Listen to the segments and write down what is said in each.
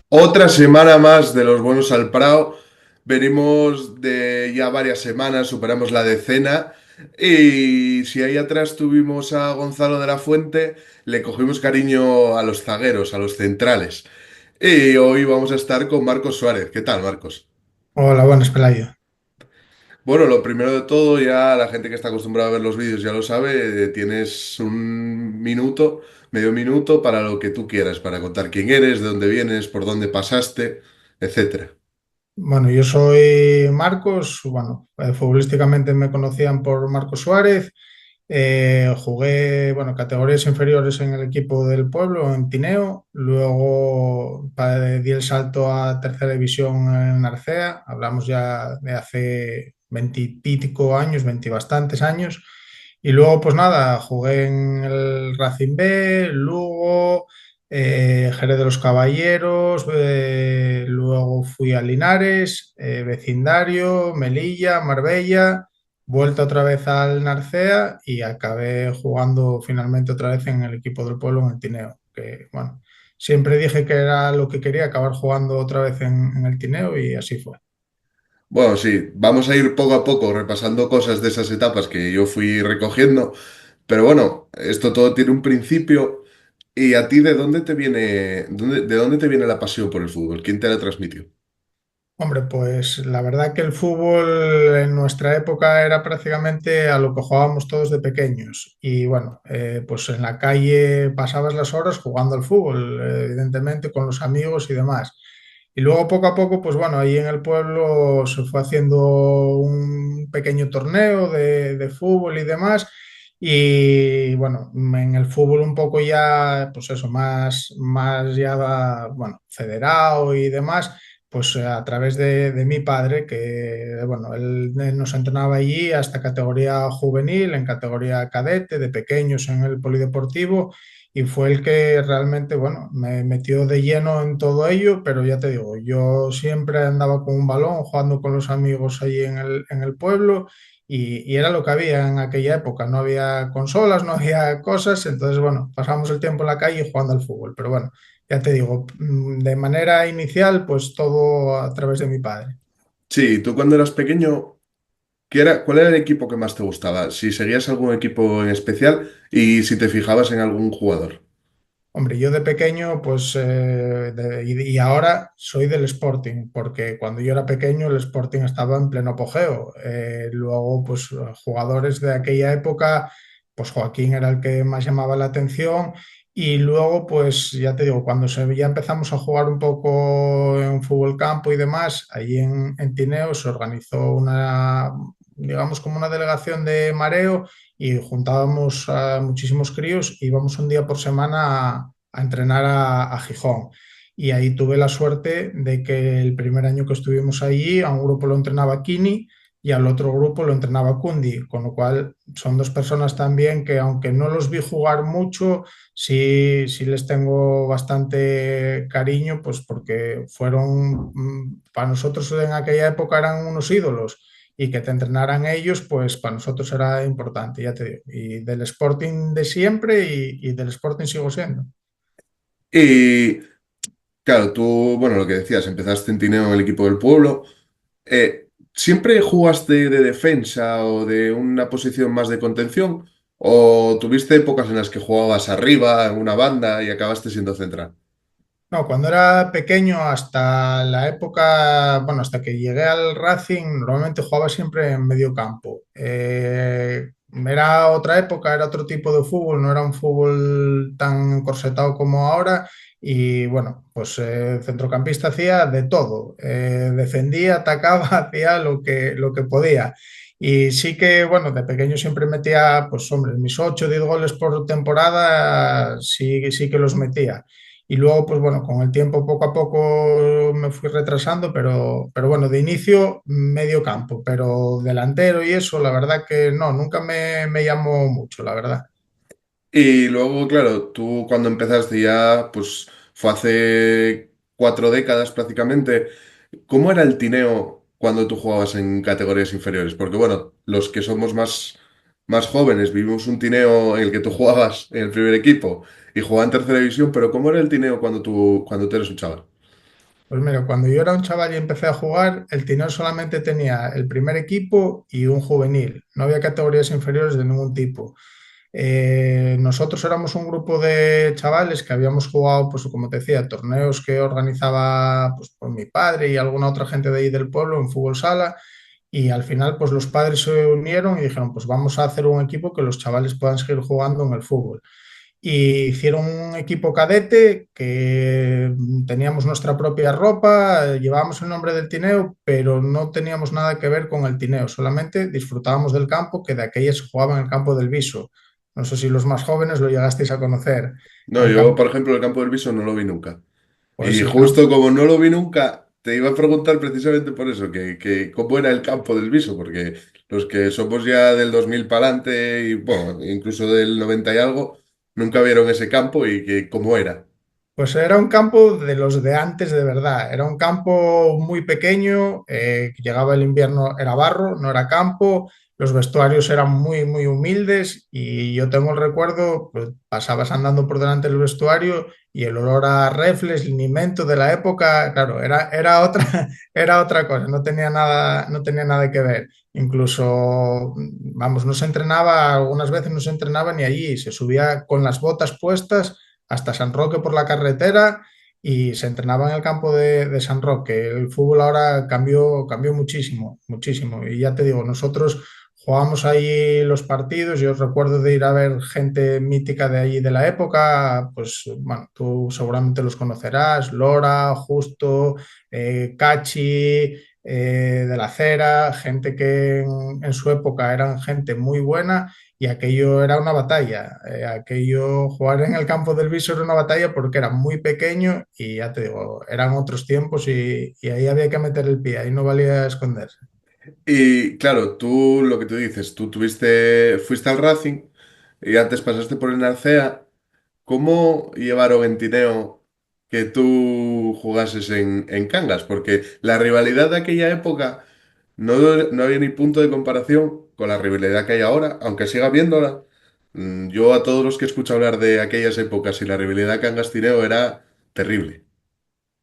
Otra semana más de los buenos al Prado. Venimos de ya varias semanas, superamos la decena. Y si ahí atrás tuvimos a Gonzalo de la Fuente, le cogimos cariño a los zagueros, a los centrales. Y hoy vamos a estar con Marcos Suárez. ¿Qué tal, Marcos? Hola, buenas, Pelayo. Bueno, lo primero de todo, ya la gente que está acostumbrada a ver los vídeos ya lo sabe, tienes un minuto, medio minuto para lo que tú quieras, para contar quién eres, de dónde vienes, por dónde pasaste, etcétera. Bueno, yo soy Marcos. Bueno, futbolísticamente me conocían por Marcos Suárez. Jugué, bueno, categorías inferiores en el equipo del pueblo, en Tineo. Luego di el salto a tercera división en Arcea. Hablamos ya de hace 20 y pico años, 20 y bastantes años. Y luego, pues nada, jugué en el Racing B, Lugo, Jerez de los Caballeros, luego fui a Linares, vecindario, Melilla, Marbella, vuelta otra vez al Narcea y acabé jugando finalmente otra vez en el equipo del pueblo en el Tineo, que bueno, siempre dije que era lo que quería, acabar jugando otra vez en el Tineo y así fue. Bueno, sí, vamos a ir poco a poco repasando cosas de esas etapas que yo fui recogiendo, pero bueno, esto todo tiene un principio. ¿Y a ti de dónde te viene, de dónde te viene la pasión por el fútbol? ¿Quién te la transmitió? Hombre, pues la verdad que el fútbol en nuestra época era prácticamente a lo que jugábamos todos de pequeños. Y bueno, pues en la calle pasabas las horas jugando al fútbol, evidentemente con los amigos y demás. Y luego poco a poco, pues bueno, ahí en el pueblo se fue haciendo un pequeño torneo de fútbol y demás. Y bueno, en el fútbol un poco ya, pues eso, más ya, bueno, federado y demás pues a través de mi padre, que bueno, él nos entrenaba allí hasta categoría juvenil, en categoría cadete, de pequeños en el polideportivo, y fue el que realmente, bueno, me metió de lleno en todo ello, pero ya te digo, yo siempre andaba con un balón, jugando con los amigos allí en el pueblo. Y era lo que había en aquella época, no había consolas, no había cosas, entonces bueno, pasamos el tiempo en la calle jugando al fútbol, pero bueno, ya te digo, de manera inicial, pues todo a través de mi padre. Sí, tú cuando eras pequeño, ¿cuál era el equipo que más te gustaba? Si seguías algún equipo en especial y si te fijabas en algún jugador. Hombre, yo de pequeño, pues, y ahora soy del Sporting, porque cuando yo era pequeño el Sporting estaba en pleno apogeo. Luego, pues, jugadores de aquella época, pues Joaquín era el que más llamaba la atención. Y luego, pues, ya te digo, cuando ya empezamos a jugar un poco en fútbol campo y demás, allí en Tineo se organizó digamos, como una delegación de mareo y juntábamos a muchísimos críos y íbamos un día por semana a entrenar a Gijón. Y ahí tuve la suerte de que el primer año que estuvimos allí, a un grupo lo entrenaba Kini y al otro grupo lo entrenaba Kundi, con lo cual son dos personas también que aunque no los vi jugar mucho, sí les tengo bastante cariño, pues porque fueron, para nosotros en aquella época eran unos ídolos y que te entrenaran ellos, pues para nosotros era importante, ya te digo. Y del Sporting de siempre y del Sporting sigo siendo. Y claro, tú, bueno, lo que decías, empezaste en Tineo en el equipo del pueblo. ¿Siempre jugaste de defensa o de una posición más de contención? ¿O tuviste épocas en las que jugabas arriba, en una banda y acabaste siendo central? No, cuando era pequeño, hasta la época, bueno, hasta que llegué al Racing, normalmente jugaba siempre en medio campo. Era otra época, era otro tipo de fútbol, no era un fútbol tan corsetado como ahora. Y bueno, pues centrocampista hacía de todo. Defendía, atacaba, hacía lo que podía. Y sí que, bueno, de pequeño siempre metía, pues hombre, mis 8 o 10 goles por temporada, sí que los metía. Y luego, pues bueno, con el tiempo poco a poco me fui retrasando, pero bueno, de inicio medio campo, pero delantero y eso, la verdad que no, nunca me llamó mucho, la verdad. Y luego, claro, tú cuando empezaste ya, pues fue hace. 4 décadas prácticamente. ¿Cómo era el tineo cuando tú jugabas en categorías inferiores? Porque bueno, los que somos más jóvenes vivimos un tineo en el que tú jugabas en el primer equipo y jugaba en tercera división, pero ¿cómo era el tineo cuando tú eres un chaval? Pues mira, cuando yo era un chaval y empecé a jugar, el Tineo solamente tenía el primer equipo y un juvenil. No había categorías inferiores de ningún tipo. Nosotros éramos un grupo de chavales que habíamos jugado, pues como te decía, torneos que organizaba pues, por mi padre y alguna otra gente de ahí del pueblo en fútbol sala. Y al final, pues los padres se unieron y dijeron, pues vamos a hacer un equipo que los chavales puedan seguir jugando en el fútbol. Y hicieron un equipo cadete que teníamos nuestra propia ropa, llevábamos el nombre del Tineo, pero no teníamos nada que ver con el Tineo, solamente disfrutábamos del campo, que de aquella se jugaba en el campo del Viso. No sé si los más jóvenes lo llegasteis a conocer. No, Era un yo, campo, por ejemplo, el campo del Viso no lo vi nunca. pues Y el campo. justo como no lo vi nunca, te iba a preguntar precisamente por eso, que cómo era el campo del Viso, porque los que somos ya del 2000 para adelante y bueno, incluso del 90 y algo, nunca vieron ese campo y que cómo era. Pues era un campo de los de antes de verdad. Era un campo muy pequeño, llegaba el invierno, era barro, no era campo, los vestuarios eran muy, muy humildes y yo tengo el recuerdo, pues pasabas andando por delante del vestuario y el olor a refles, linimento de la época, claro, era otra, era otra cosa, no tenía nada que ver. Incluso, vamos, no se entrenaba, algunas veces no se entrenaba ni allí, se subía con las botas puestas hasta San Roque por la carretera y se entrenaba en el campo de San Roque. El fútbol ahora cambió muchísimo, muchísimo. Y ya te digo, nosotros jugábamos ahí los partidos. Yo recuerdo de ir a ver gente mítica de allí de la época, pues bueno, tú seguramente los conocerás, Lora, Justo, Cachi. De la acera, gente que en su época eran gente muy buena y aquello era una batalla. Aquello, jugar en el campo del Viso era una batalla porque era muy pequeño y ya te digo, eran otros tiempos y ahí había que meter el pie, ahí no valía esconderse. Y claro, tú lo que tú dices, fuiste al Racing y antes pasaste por el Narcea. ¿Cómo llevaron en Tineo que tú jugases en Cangas? Porque la rivalidad de aquella época no, no había ni punto de comparación con la rivalidad que hay ahora, aunque siga habiéndola. Yo a todos los que escucho hablar de aquellas épocas y la rivalidad Cangas-Tineo era terrible.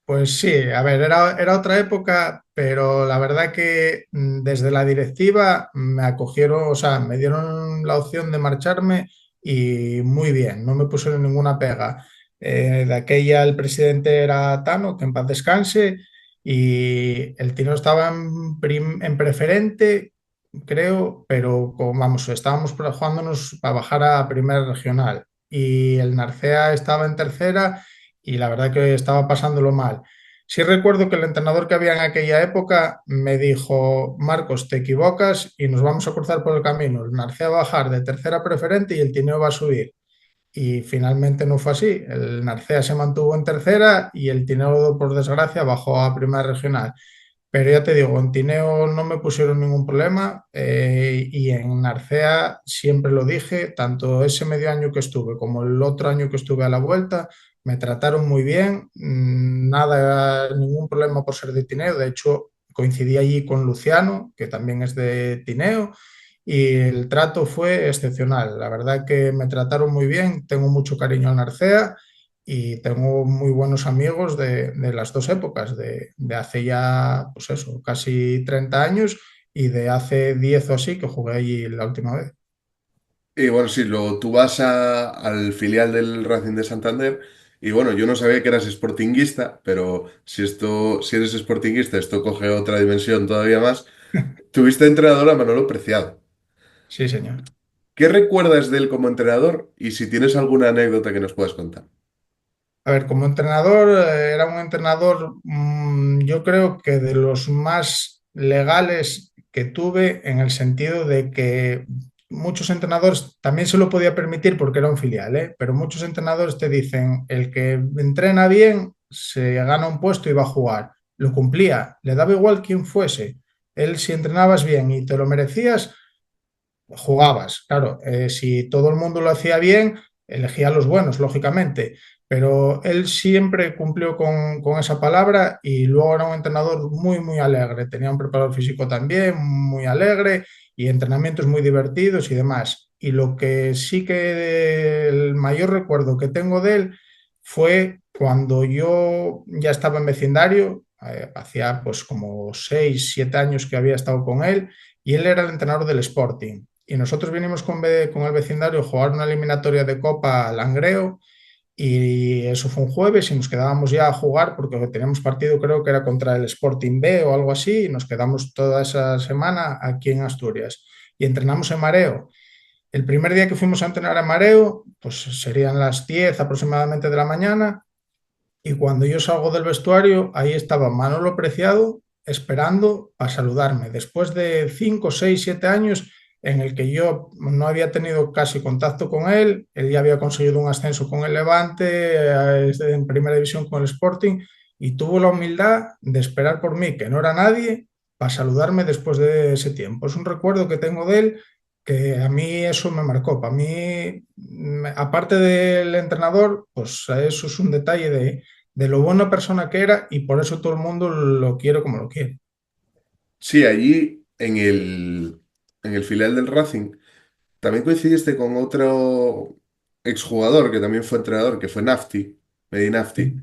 Pues sí, a ver, era otra época, pero la verdad que desde la directiva me acogieron, o sea, me dieron la opción de marcharme y muy bien, no me pusieron ninguna pega. De aquella el presidente era Tano, que en paz descanse, y el Tino estaba en preferente, creo, pero vamos, estábamos jugándonos para bajar a primera regional y el Narcea estaba en tercera y la verdad que estaba pasándolo mal. Sí recuerdo que el entrenador que había en aquella época me dijo, Marcos, te equivocas y nos vamos a cruzar por el camino. El Narcea va a bajar de tercera preferente y el Tineo va a subir. Y finalmente no fue así. El Narcea se mantuvo en tercera y el Tineo, por desgracia, bajó a primera regional. Pero ya te digo, en Tineo no me pusieron ningún problema y en Narcea siempre lo dije, tanto ese medio año que estuve como el otro año que estuve a la vuelta, me trataron muy bien, nada, ningún problema por ser de Tineo. De hecho, coincidí allí con Luciano, que también es de Tineo, y el trato fue excepcional. La verdad que me trataron muy bien, tengo mucho cariño al Narcea y tengo muy buenos amigos de las dos épocas, de hace ya, pues eso, casi 30 años y de hace 10 o así que jugué allí la última vez. Y bueno, sí, tú vas al filial del Racing de Santander y bueno, yo no sabía que eras sportinguista, pero si eres sportinguista, esto coge otra dimensión todavía más. Tuviste entrenador a Manolo Preciado. Sí, señor. ¿Qué recuerdas de él como entrenador y si tienes alguna anécdota que nos puedas contar? A ver, como entrenador, era un entrenador, yo creo que de los más legales que tuve en el sentido de que muchos entrenadores también se lo podía permitir porque era un filial, ¿eh? Pero muchos entrenadores te dicen, el que entrena bien se gana un puesto y va a jugar. Lo cumplía, le daba igual quién fuese. Él si entrenabas bien y te lo merecías, jugabas. Claro, si todo el mundo lo hacía bien, elegía a los buenos, lógicamente, pero él siempre cumplió con esa palabra y luego era un entrenador muy, muy alegre. Tenía un preparador físico también muy alegre y entrenamientos muy divertidos y demás. Y lo que sí que el mayor recuerdo que tengo de él fue cuando yo ya estaba en vecindario, hacía pues como 6, 7 años que había estado con él y él era el entrenador del Sporting. Y nosotros vinimos con el vecindario a jugar una eliminatoria de Copa al Langreo y eso fue un jueves y nos quedábamos ya a jugar porque teníamos partido, creo que era contra el Sporting B o algo así, y nos quedamos toda esa semana aquí en Asturias y entrenamos en Mareo. El primer día que fuimos a entrenar a Mareo, pues serían las 10 aproximadamente de la mañana y cuando yo salgo del vestuario, ahí estaba Manolo Preciado esperando a saludarme. Después de 5, 6, 7 años en el que yo no había tenido casi contacto con él ya había conseguido un ascenso con el Levante, en primera división con el Sporting, y tuvo la humildad de esperar por mí, que no era nadie, para saludarme después de ese tiempo. Es un recuerdo que tengo de él que a mí eso me marcó. Para mí, aparte del entrenador, pues eso es un detalle de lo buena persona que era y por eso todo el mundo lo quiere como lo quiere. Sí, allí en el filial del Racing también coincidiste con otro exjugador que también fue entrenador, que fue Nafti, Mehdi Nafti.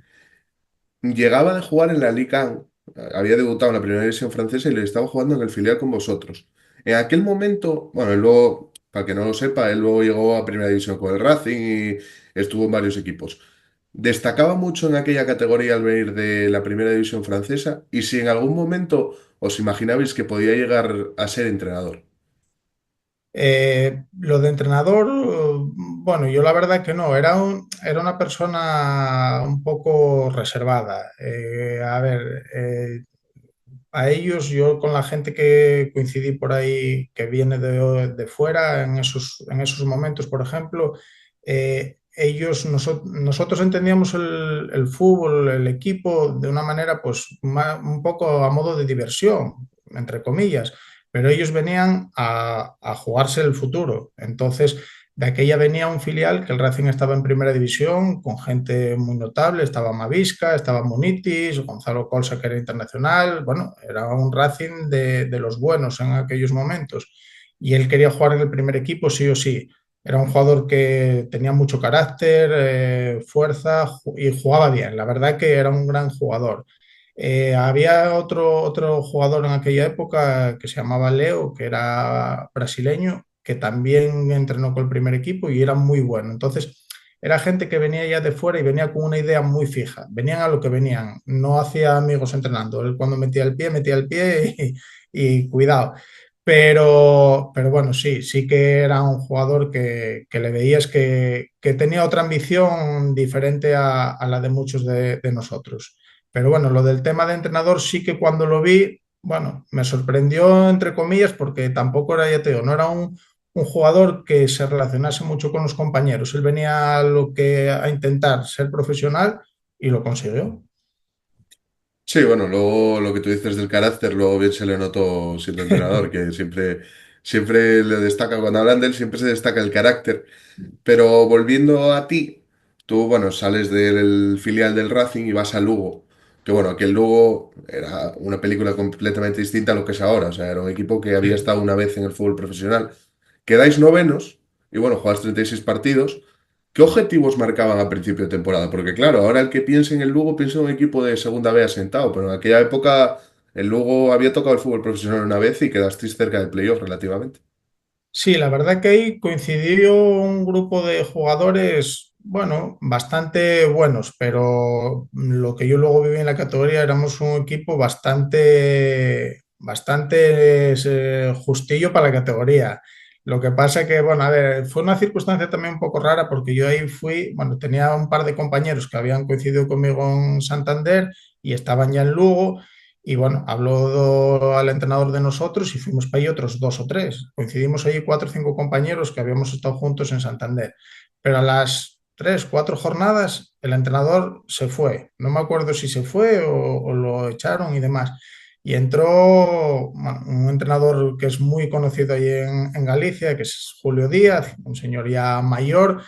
Llegaba de jugar en la Ligue 1, había debutado en la primera división francesa y le estaba jugando en el filial con vosotros. En aquel momento, bueno, él luego, para que no lo sepa, él luego llegó a primera división con el Racing y estuvo en varios equipos. Destacaba mucho en aquella categoría al venir de la primera división francesa y si en algún momento os imaginabais que podía llegar a ser entrenador. Lo de entrenador, bueno, yo la verdad que no, era una persona un poco reservada. A ver, a ellos, yo con la gente que coincidí por ahí, que viene de fuera, en esos momentos, por ejemplo, nosotros entendíamos el fútbol, el equipo, de una manera, pues, un poco a modo de diversión, entre comillas, pero ellos venían a jugarse el futuro. Entonces, de aquella venía un filial que el Racing estaba en primera división con gente muy notable, estaba Mavisca, estaba Munitis, Gonzalo Colsa, que era internacional, bueno, era un Racing de los buenos en aquellos momentos. Y él quería jugar en el primer equipo sí o sí. Era un jugador que tenía mucho carácter, fuerza y jugaba bien. La verdad que era un gran jugador. Había otro jugador en aquella época que se llamaba Leo, que era brasileño, que también entrenó con el primer equipo y era muy bueno. Entonces, era gente que venía ya de fuera y venía con una idea muy fija. Venían a lo que venían, no hacía amigos entrenando. Él cuando metía el pie y cuidado. Pero bueno, sí, sí que era un jugador que le veías que tenía otra ambición diferente a la de muchos de nosotros. Pero bueno, lo del tema de entrenador sí que cuando lo vi, bueno, me sorprendió entre comillas porque tampoco era, ya te digo, no era un jugador que se relacionase mucho con los compañeros. Él venía a intentar ser profesional y lo consiguió. Sí, bueno, luego lo que tú dices del carácter, luego bien se le notó siendo entrenador, que siempre le destaca, cuando hablan de él, siempre se destaca el carácter. Pero volviendo a ti, tú, bueno, sales del filial del Racing y vas a Lugo. Que bueno, que el Lugo era una película completamente distinta a lo que es ahora. O sea, era un equipo que había Sí. estado una vez en el fútbol profesional. Quedáis novenos y bueno, jugáis 36 partidos. ¿Qué objetivos marcaban a principio de temporada? Porque claro, ahora el que piense en el Lugo piensa en un equipo de segunda B asentado, pero en aquella época el Lugo había tocado el fútbol profesional una vez y quedasteis cerca del playoff relativamente. Sí, la verdad que ahí coincidió un grupo de jugadores, bueno, bastante buenos, pero lo que yo luego viví en la categoría éramos un equipo bastante justillo para la categoría. Lo que pasa que, bueno, a ver, fue una circunstancia también un poco rara porque yo ahí fui, bueno, tenía un par de compañeros que habían coincidido conmigo en Santander y estaban ya en Lugo. Y bueno, habló al entrenador de nosotros y fuimos para ahí otros dos o tres. Coincidimos ahí 4 o 5 compañeros que habíamos estado juntos en Santander. Pero a las 3, 4 jornadas el entrenador se fue. No me acuerdo si se fue o lo echaron y demás. Y entró bueno, un entrenador que es muy conocido ahí en Galicia, que es Julio Díaz, un señor ya mayor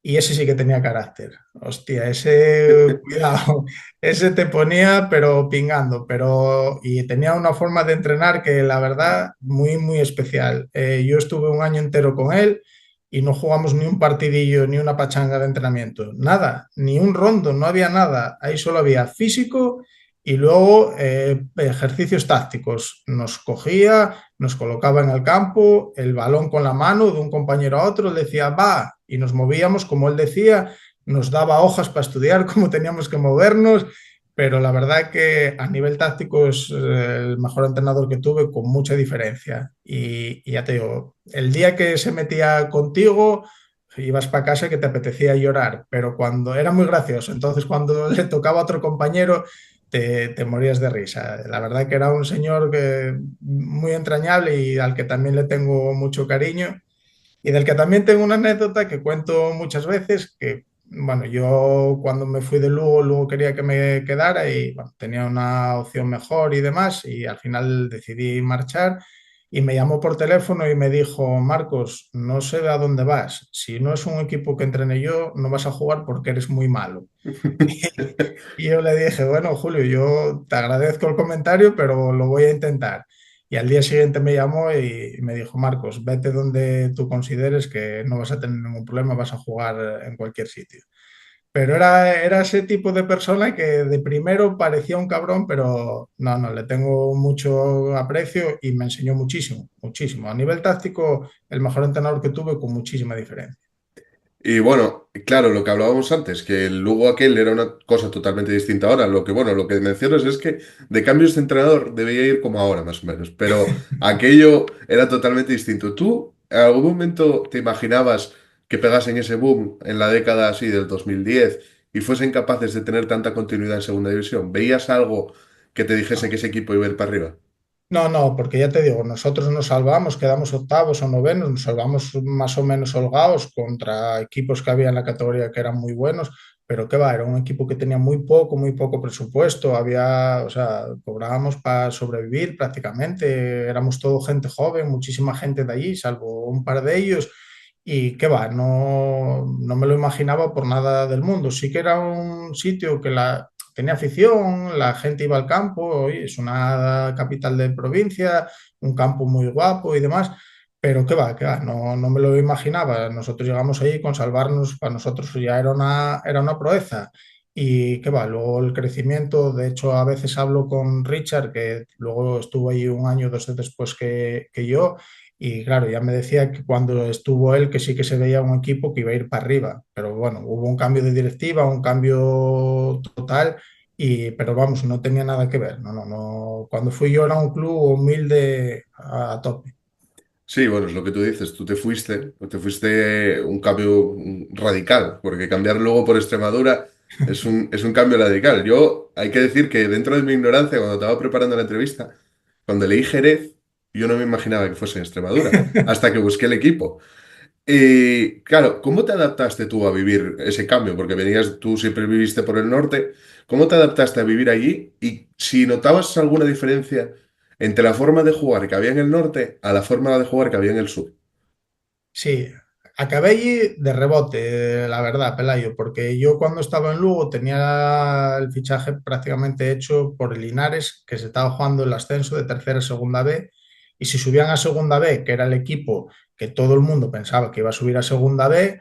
y ese sí que tenía carácter. Hostia, ese, cuidado, ese te ponía, pero pingando, y tenía una forma de entrenar que la verdad, muy, muy especial. Yo estuve un año entero con él y no jugamos ni un partidillo, ni una pachanga de entrenamiento, nada, ni un rondo, no había nada. Ahí solo había físico y luego ejercicios tácticos. Nos cogía, nos colocaba en el campo, el balón con la mano de un compañero a otro, le decía, va, y nos movíamos como él decía, nos daba hojas para estudiar cómo teníamos que movernos, pero la verdad que a nivel táctico es el mejor entrenador que tuve con mucha diferencia. Y ya te digo, el día que se metía contigo, ibas para casa que te apetecía llorar, pero cuando era muy gracioso, entonces cuando le tocaba a otro compañero, te morías de risa. La verdad que era un señor que, muy entrañable y al que también le tengo mucho cariño y del que también tengo una anécdota que cuento muchas veces, que bueno, yo cuando me fui de Lugo, Lugo quería que me quedara y bueno, tenía una opción mejor y demás y al final decidí marchar y me llamó por teléfono y me dijo, Marcos, no sé a dónde vas, si no es un equipo que entrené yo, no vas a jugar porque eres muy malo. Y yo le dije, bueno, Julio, yo te agradezco el comentario, pero lo voy a intentar. Y al día siguiente me llamó y me dijo, Marcos, vete donde tú consideres que no vas a tener ningún problema, vas a jugar en cualquier sitio. Pero era ese tipo de persona que de primero parecía un cabrón, pero no, no, le tengo mucho aprecio y me enseñó muchísimo, muchísimo. A nivel táctico, el mejor entrenador que tuve con muchísima diferencia. Y bueno, claro, lo que hablábamos antes, que el Lugo aquel era una cosa totalmente distinta ahora. Lo que, bueno, lo que mencionas es que de cambios de entrenador debía ir como ahora, más o menos. Pero aquello era totalmente distinto. ¿Tú en algún momento te imaginabas que pegasen ese boom en la década así del 2010 y fuesen capaces de tener tanta continuidad en segunda división? ¿Veías algo que te dijese que ese equipo iba a ir para arriba? No, no, porque ya te digo, nosotros nos salvamos, quedamos octavos o novenos, nos salvamos más o menos holgados contra equipos que había en la categoría que eran muy buenos, pero qué va, era un equipo que tenía muy poco presupuesto, había, o sea, cobrábamos para sobrevivir prácticamente, éramos todo gente joven, muchísima gente de allí, salvo un par de ellos, y qué va, no, no me lo imaginaba por nada del mundo. Sí que era un sitio que tenía afición, la gente iba al campo, oye, es una capital de provincia, un campo muy guapo y demás, pero qué va, no, no me lo imaginaba. Nosotros llegamos ahí con salvarnos, para nosotros ya era una proeza. Y qué va, luego el crecimiento, de hecho a veces hablo con Richard, que luego estuvo ahí un año, dos después que yo, y claro, ya me decía que cuando estuvo él que sí que se veía un equipo que iba a ir para arriba, pero bueno, hubo un cambio de directiva, un cambio total, pero vamos, no tenía nada que ver. No, no, no. Cuando fui yo era un club humilde a tope. Sí, bueno, es lo que tú dices, tú te fuiste un cambio radical, porque cambiar luego por Extremadura es un cambio radical. Yo, hay que decir que dentro de mi ignorancia, cuando estaba preparando la entrevista, cuando leí Jerez, yo no me imaginaba que fuese en Extremadura, hasta que busqué el equipo. Y claro, ¿cómo te adaptaste tú a vivir ese cambio? Porque venías, tú siempre viviste por el norte. ¿Cómo te adaptaste a vivir allí? Y si notabas alguna diferencia entre la forma de jugar que había en el norte a la forma de jugar que había en el sur. Sí, acabé allí de rebote, la verdad, Pelayo, porque yo cuando estaba en Lugo tenía el fichaje prácticamente hecho por el Linares, que se estaba jugando el ascenso de tercera a segunda B, y si subían a segunda B, que era el equipo que todo el mundo pensaba que iba a subir a segunda B,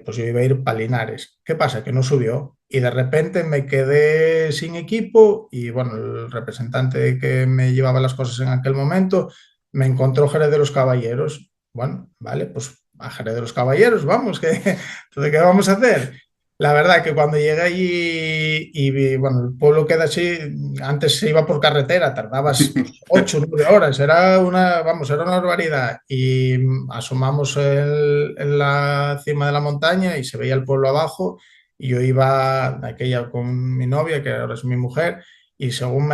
pues yo iba a ir para Linares. ¿Qué pasa? Que no subió, y de repente me quedé sin equipo, y bueno, el representante que me llevaba las cosas en aquel momento me encontró Jerez de los Caballeros. Bueno, vale, pues a Jerez de los Caballeros, vamos, entonces, ¿qué vamos a hacer? La verdad que cuando llegué allí bueno, el pueblo queda así, antes se iba por carretera, tardabas pues, 8 o 9 horas, era vamos, era una barbaridad. Y asomamos en la cima de la montaña y se veía el pueblo abajo y yo iba aquella con mi novia, que ahora es mi mujer, y según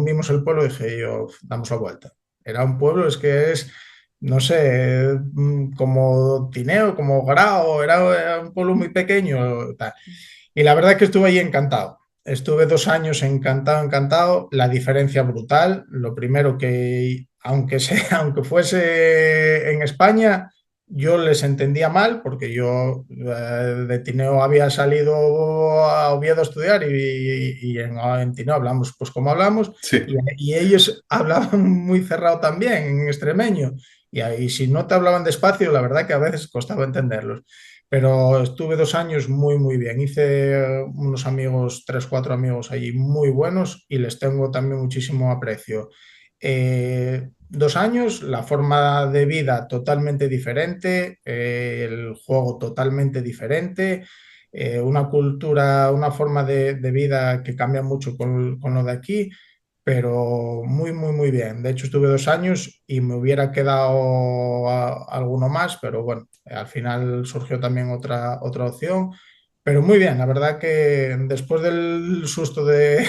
vimos el pueblo dije yo, damos la vuelta. Era un pueblo, es que es no sé, como Tineo, como Grao, era un pueblo muy pequeño. Tal. Y la verdad que estuve ahí encantado. Estuve 2 años encantado, encantado. La diferencia brutal. Lo primero que, aunque sea, aunque fuese en España, yo les entendía mal porque yo de Tineo había salido a Oviedo a estudiar y en Tineo hablamos pues como hablamos Sí. y ellos hablaban muy cerrado también en extremeño y ahí si no te hablaban despacio la verdad que a veces costaba entenderlos. Pero estuve 2 años muy, muy bien. Hice unos amigos, tres, cuatro amigos allí muy buenos y les tengo también muchísimo aprecio. 2 años, la forma de vida totalmente diferente, el juego totalmente diferente, una cultura, una forma de vida que cambia mucho con lo de aquí, pero muy, muy, muy bien. De hecho, estuve 2 años y me hubiera quedado alguno más, pero bueno, al final surgió también otra opción. Pero muy bien, la verdad que después del susto de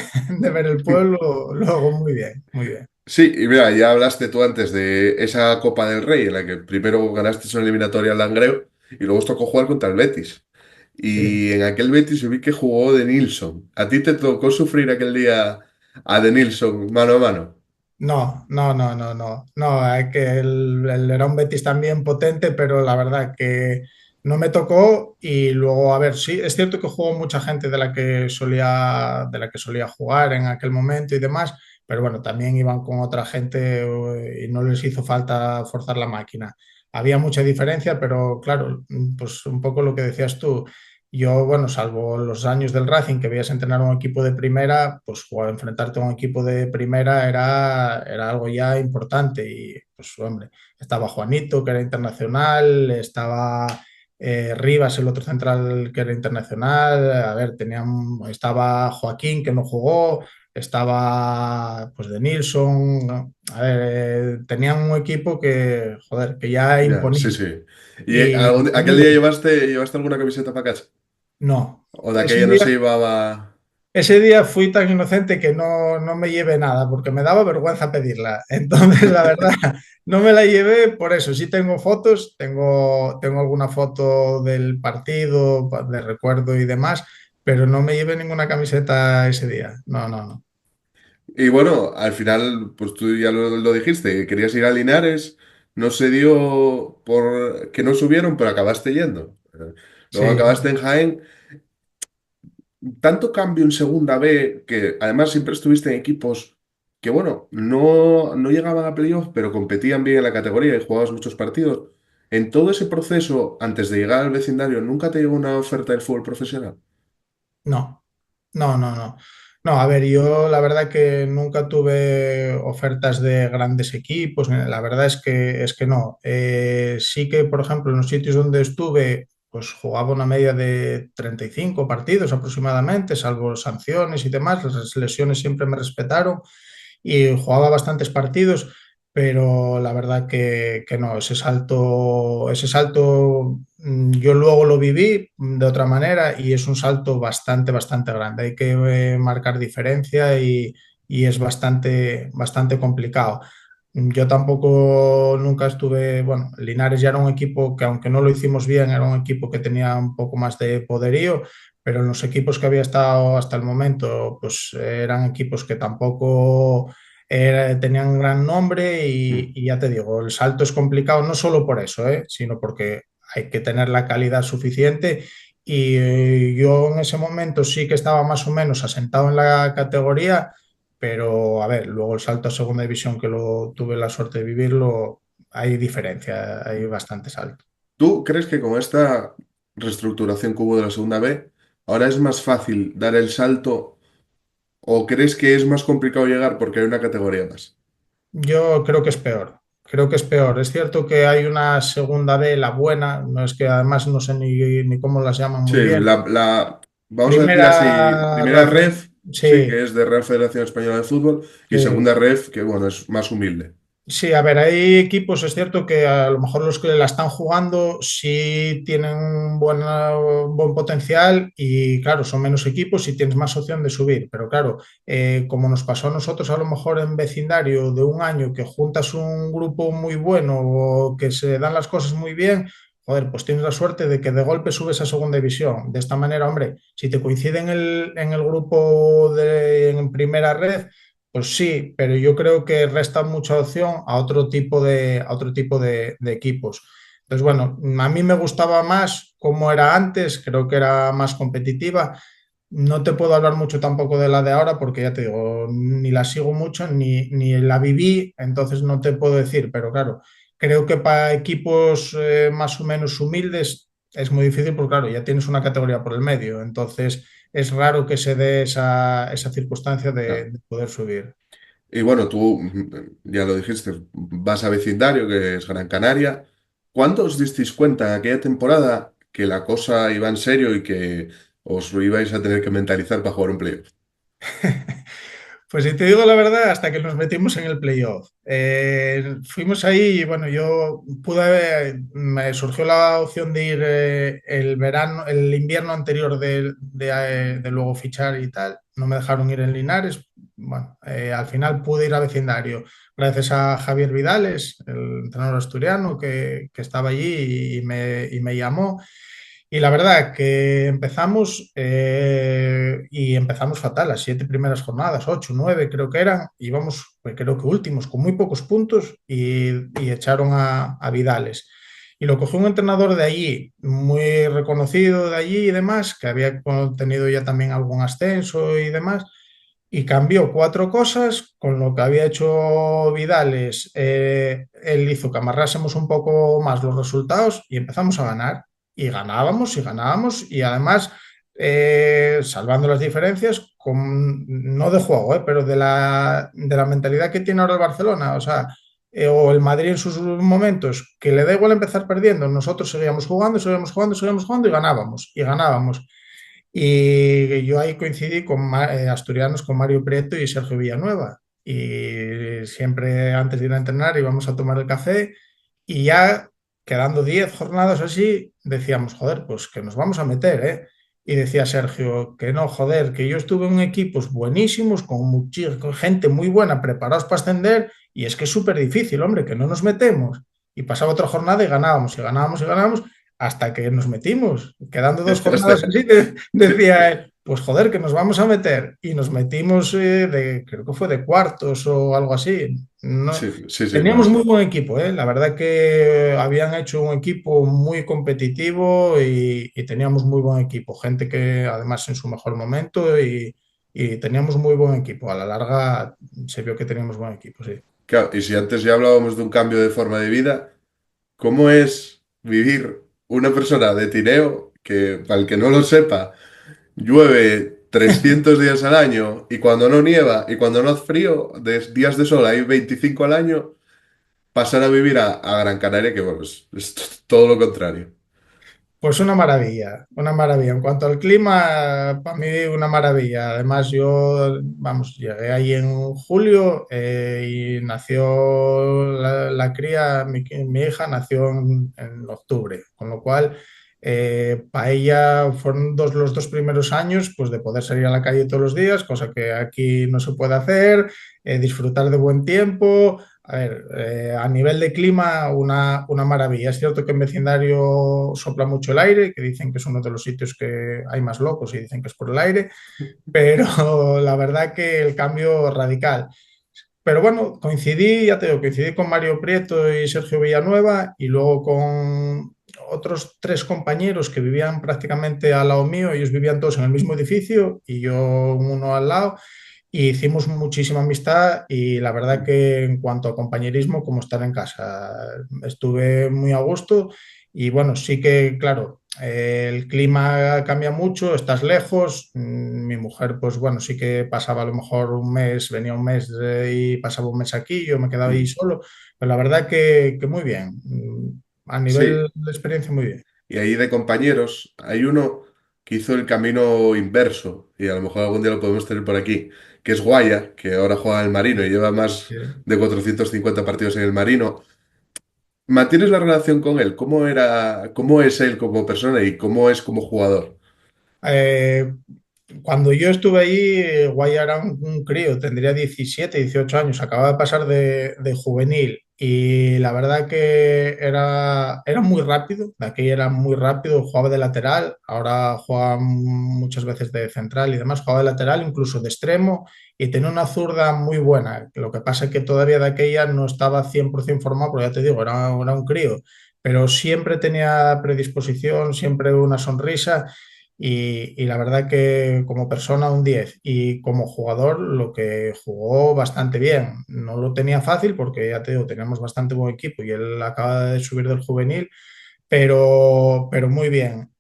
ver el pueblo, luego muy bien, muy bien. Sí, y mira, ya hablaste tú antes de esa Copa del Rey en la que primero ganaste una eliminatoria al Langreo y luego os tocó jugar contra el Betis. Sí. Y en aquel Betis yo vi que jugó De Nilsson. ¿A ti te tocó sufrir aquel día a De Nilsson mano a mano? No, no, no, no, no, no, hay que el era un Betis también potente, pero la verdad que no me tocó y luego, a ver, sí, es cierto que jugó mucha gente de la que solía jugar en aquel momento y demás, pero bueno, también iban con otra gente y no les hizo falta forzar la máquina. Había mucha diferencia, pero claro, pues un poco lo que decías tú. Yo, bueno, salvo los años del Racing que veías entrenar a un equipo de primera, pues enfrentarte a un equipo de primera era algo ya importante. Y pues, hombre, estaba Juanito, que era internacional, estaba Rivas, el otro central, que era internacional. A ver, estaba Joaquín, que no jugó, estaba pues de Nilsson. A ver, tenían un equipo que, joder, que ya Ya, sí, imponía. sí. ¿Y Y aquel muy día bien. llevaste alguna camiseta para casa? No. ¿O de Ese aquella no día se llevaba? Ese día fui tan inocente que no me llevé nada porque me daba vergüenza pedirla. Entonces, la verdad, no me la llevé por eso. Sí tengo fotos, tengo alguna foto del partido, de recuerdo y demás, pero no me llevé ninguna camiseta ese día. No, no, no. Y bueno, al final, pues tú ya lo dijiste, querías ir a Linares, no se dio por que no subieron, pero acabaste yendo. Luego Sí, acabaste en Jaén. Tanto cambio en segunda B, que además siempre estuviste en equipos que, bueno, no llegaban a playoff, pero competían bien en la categoría y jugabas muchos partidos. En todo ese proceso, antes de llegar al vecindario, ¿nunca te llegó una oferta del fútbol profesional? no, no, no, no. No, a ver, yo la verdad que nunca tuve ofertas de grandes equipos, la verdad es que no. Sí que, por ejemplo, en los sitios donde estuve, pues jugaba una media de 35 partidos aproximadamente, salvo sanciones y demás, las lesiones siempre me respetaron y jugaba bastantes partidos, pero la verdad que no, ese salto yo luego lo viví de otra manera y es un salto bastante, bastante grande. Hay que marcar diferencia y es bastante, bastante complicado. Yo tampoco nunca estuve, bueno, Linares ya era un equipo que aunque no lo hicimos bien, era un equipo que tenía un poco más de poderío, pero en los equipos que había estado hasta el momento, pues eran equipos que tampoco tenían gran nombre Mm. y ya te digo, el salto es complicado no solo por eso, sino porque hay que tener la calidad suficiente y yo en ese momento sí que estaba más o menos asentado en la categoría, pero a ver, luego el salto a segunda división que lo tuve la suerte de vivirlo, hay diferencia, hay bastante salto. ¿Tú crees que con esta reestructuración que hubo de la segunda B, ahora es más fácil dar el salto o crees que es más complicado llegar porque hay una categoría más? Yo creo que es peor. Creo que es peor. Es cierto que hay una segunda B, la buena, no es que además no sé ni cómo las llaman Sí, muy bien. vamos a decir así, Primera primera red, ref, sí, sí, que es de Real Federación Española de Fútbol, y sí. segunda ref, que bueno, es más humilde. Sí, a ver, hay equipos, es cierto que a lo mejor los que la están jugando sí tienen un buen potencial y claro, son menos equipos y tienes más opción de subir. Pero claro, como nos pasó a nosotros a lo mejor en vecindario de un año que juntas un grupo muy bueno o que se dan las cosas muy bien, joder, pues tienes la suerte de que de golpe subes a segunda división. De esta manera, hombre, si te coincide en el grupo en primera red pues sí, pero yo creo que resta mucha opción a otro tipo de equipos. Entonces, bueno, a mí me gustaba más cómo era antes, creo que era más competitiva. No te puedo hablar mucho tampoco de la de ahora porque ya te digo, ni la sigo mucho ni la viví, entonces no te puedo decir, pero claro, creo que para equipos más o menos humildes es muy difícil porque claro, ya tienes una categoría por el medio, entonces es raro que se dé esa circunstancia Claro. de poder subir. Y bueno, tú ya lo dijiste, vas a vecindario, que es Gran Canaria. ¿Cuándo os disteis cuenta en aquella temporada que la cosa iba en serio y que os ibais a tener que mentalizar para jugar un playoff? Pues si te digo la verdad, hasta que nos metimos en el playoff. Fuimos ahí y bueno, me surgió la opción de ir el verano, el invierno anterior de luego fichar y tal. No me dejaron ir en Linares. Bueno, al final pude ir a vecindario gracias a Javier Vidales, el entrenador asturiano que estaba allí y me llamó. Y la verdad que empezamos fatal, las 7 primeras jornadas, 8, 9 creo que eran, íbamos, pues creo que últimos, con muy pocos puntos y echaron a Vidales. Y lo cogió un entrenador de allí, muy reconocido de allí y demás, que había tenido ya también algún ascenso y demás, y cambió 4 cosas con lo que había hecho Vidales. Él hizo que amarrásemos un poco más los resultados y empezamos a ganar. Y ganábamos y además salvando las diferencias, no de juego, pero de la mentalidad que tiene ahora el Barcelona. O sea, o el Madrid en sus momentos, que le da igual empezar perdiendo. Nosotros seguíamos jugando, seguíamos jugando, seguíamos jugando y ganábamos. Y ganábamos. Y yo ahí coincidí con asturianos, con Mario Prieto y Sergio Villanueva. Y siempre antes de ir a entrenar íbamos a tomar el café y ya quedando 10 jornadas así, decíamos, joder, pues que nos vamos a meter, ¿eh? Y decía Sergio, que no, joder, que yo estuve en equipos buenísimos, con gente muy buena, preparados para ascender, y es que es súper difícil, hombre, que no nos metemos. Y pasaba otra jornada y ganábamos, y ganábamos, y ganábamos, hasta que nos metimos. Quedando 2 jornadas Hasta- así, decía él, pues joder, que nos vamos a meter. Y nos metimos creo que fue de cuartos o algo así. No, Sí, sí, sí, teníamos muy no. buen equipo, ¿eh? La verdad que habían hecho un equipo muy competitivo y teníamos muy buen equipo. Gente que además en su mejor momento y teníamos muy buen equipo. A la larga se vio que teníamos buen equipo, sí. Claro, y si antes ya hablábamos de un cambio de forma de vida, ¿cómo es vivir una persona de Tineo que, para el que no lo sepa, llueve 300 días al año y cuando no nieva y cuando no hace frío, de días de sol hay 25 al año, pasar a vivir a Gran Canaria, que bueno, es todo lo contrario. Pues una maravilla, una maravilla. En cuanto al clima, para mí una maravilla. Además, yo, vamos, llegué ahí en julio y nació la cría, mi hija nació en octubre, con lo cual para ella fueron los 2 primeros años pues de poder salir a la calle todos los días, cosa que aquí no se puede hacer, disfrutar de buen tiempo. A ver, a nivel de clima, una maravilla. Es cierto que en vecindario sopla mucho el aire, que dicen que es uno de los sitios que hay más locos y dicen que es por el aire, pero la verdad que el cambio radical. Pero bueno, coincidí, ya te digo, coincidí con Mario Prieto y Sergio Villanueva y luego con otros 3 compañeros que vivían prácticamente al lado mío. Ellos vivían todos en el mismo edificio y yo uno al lado. Y hicimos muchísima amistad y la verdad que en cuanto a compañerismo, como estar en casa, estuve muy a gusto y bueno, sí que, claro, el clima cambia mucho, estás lejos, mi mujer, pues bueno, sí que pasaba a lo mejor un mes, venía un mes y pasaba un mes aquí, yo me quedaba ahí Mm. solo, pero la verdad que muy bien, a Sí, nivel de experiencia muy bien. y ahí de compañeros, hay uno que hizo el camino inverso, y a lo mejor algún día lo podemos tener por aquí, que es Guaya, que ahora juega en el Marino y lleva más Sí. de 450 partidos en el Marino. ¿Mantienes la relación con él? ¿Cómo era, cómo es él como persona y cómo es como jugador? Eh, Cuando yo estuve ahí, Guaya era un crío, tendría 17, 18 años, acababa de pasar de juvenil y la verdad que era muy rápido, de aquí era muy rápido, jugaba de lateral, ahora juega muchas veces de central y demás, jugaba de lateral, incluso de extremo y tenía una zurda muy buena. Lo que pasa es que todavía de aquella no estaba 100% formado, pero ya te digo, era un crío. pero siempre tenía predisposición, siempre una sonrisa y la verdad que como persona un 10 y como jugador lo que jugó bastante bien. No lo tenía fácil porque ya te digo, teníamos bastante buen equipo y él acaba de subir del juvenil, pero muy bien.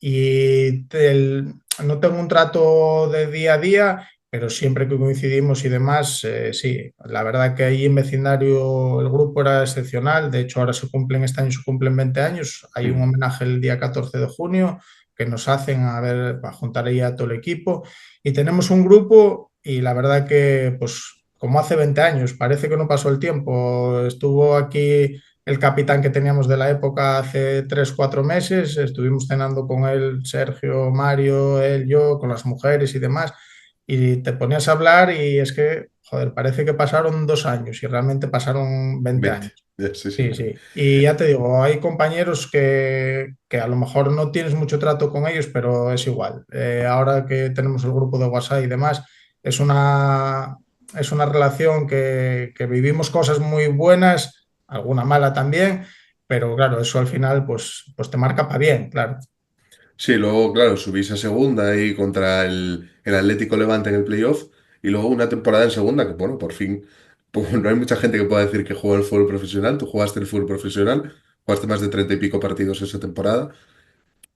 No tengo un trato de día a día, pero siempre que coincidimos y demás, sí, la verdad que ahí en vecindario el grupo era excepcional. De hecho, ahora este año se cumplen 20 años. Hay un Mm. homenaje el día 14 de junio que nos hacen a ver, para juntar ahí a todo el equipo. Y tenemos un grupo y la verdad que, pues, como hace 20 años, parece que no pasó el tiempo. Estuvo aquí el capitán que teníamos de la época hace 3, 4 meses. Estuvimos cenando con él, Sergio, Mario, él, yo, con las mujeres y demás. Y te ponías a hablar y es que, joder, parece que pasaron 2 años y realmente pasaron 20 20. años. Ya, sí, sí. Sí, sí. Y ya te digo, hay compañeros que a lo mejor no tienes mucho trato con ellos, pero es igual. Ahora que tenemos el grupo de WhatsApp y demás, es una, es una relación que vivimos cosas muy buenas, alguna mala también, pero claro, eso al final pues te marca para bien, claro. Sí, luego, claro, subís a segunda ahí contra el Atlético Levante en el playoff y luego una temporada en segunda que, bueno, por fin, pues, no hay mucha gente que pueda decir que jugó el fútbol profesional. Tú jugaste el fútbol profesional, jugaste más de 30 y pico partidos esa temporada.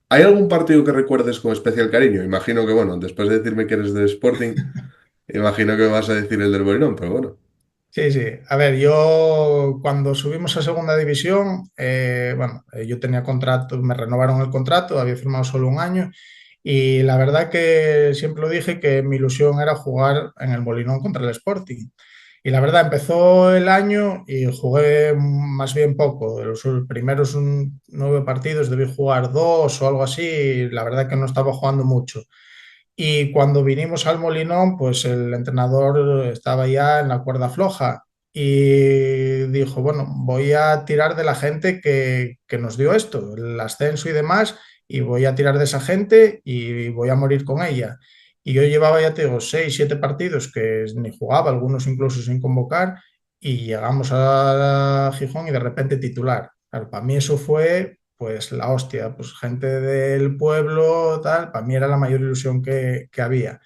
¿Hay algún partido que recuerdes con especial cariño? Imagino que, bueno, después de decirme que eres de Sporting, imagino que me vas a decir el del Molinón, pero bueno. Sí, sí. A ver, yo cuando subimos a segunda división, bueno, yo tenía contrato, me renovaron el contrato, había firmado solo un año y la verdad que siempre lo dije que mi ilusión era jugar en el Molinón contra el Sporting. Y la verdad, empezó el año y jugué más bien poco. De los primeros 9 partidos debí jugar dos o algo así. Y la verdad que no estaba jugando mucho. Y cuando vinimos al Molinón, pues el entrenador estaba ya en la cuerda floja y dijo, bueno, voy a tirar de la gente que nos dio esto, el ascenso y demás, y voy a tirar de esa gente y voy a morir con ella. Y yo llevaba, ya te digo, 6, 7 partidos que ni jugaba, algunos incluso sin convocar, y llegamos a Gijón y de repente titular. Claro, para mí eso fue pues la hostia, pues gente del pueblo, tal, para mí era la mayor ilusión que había.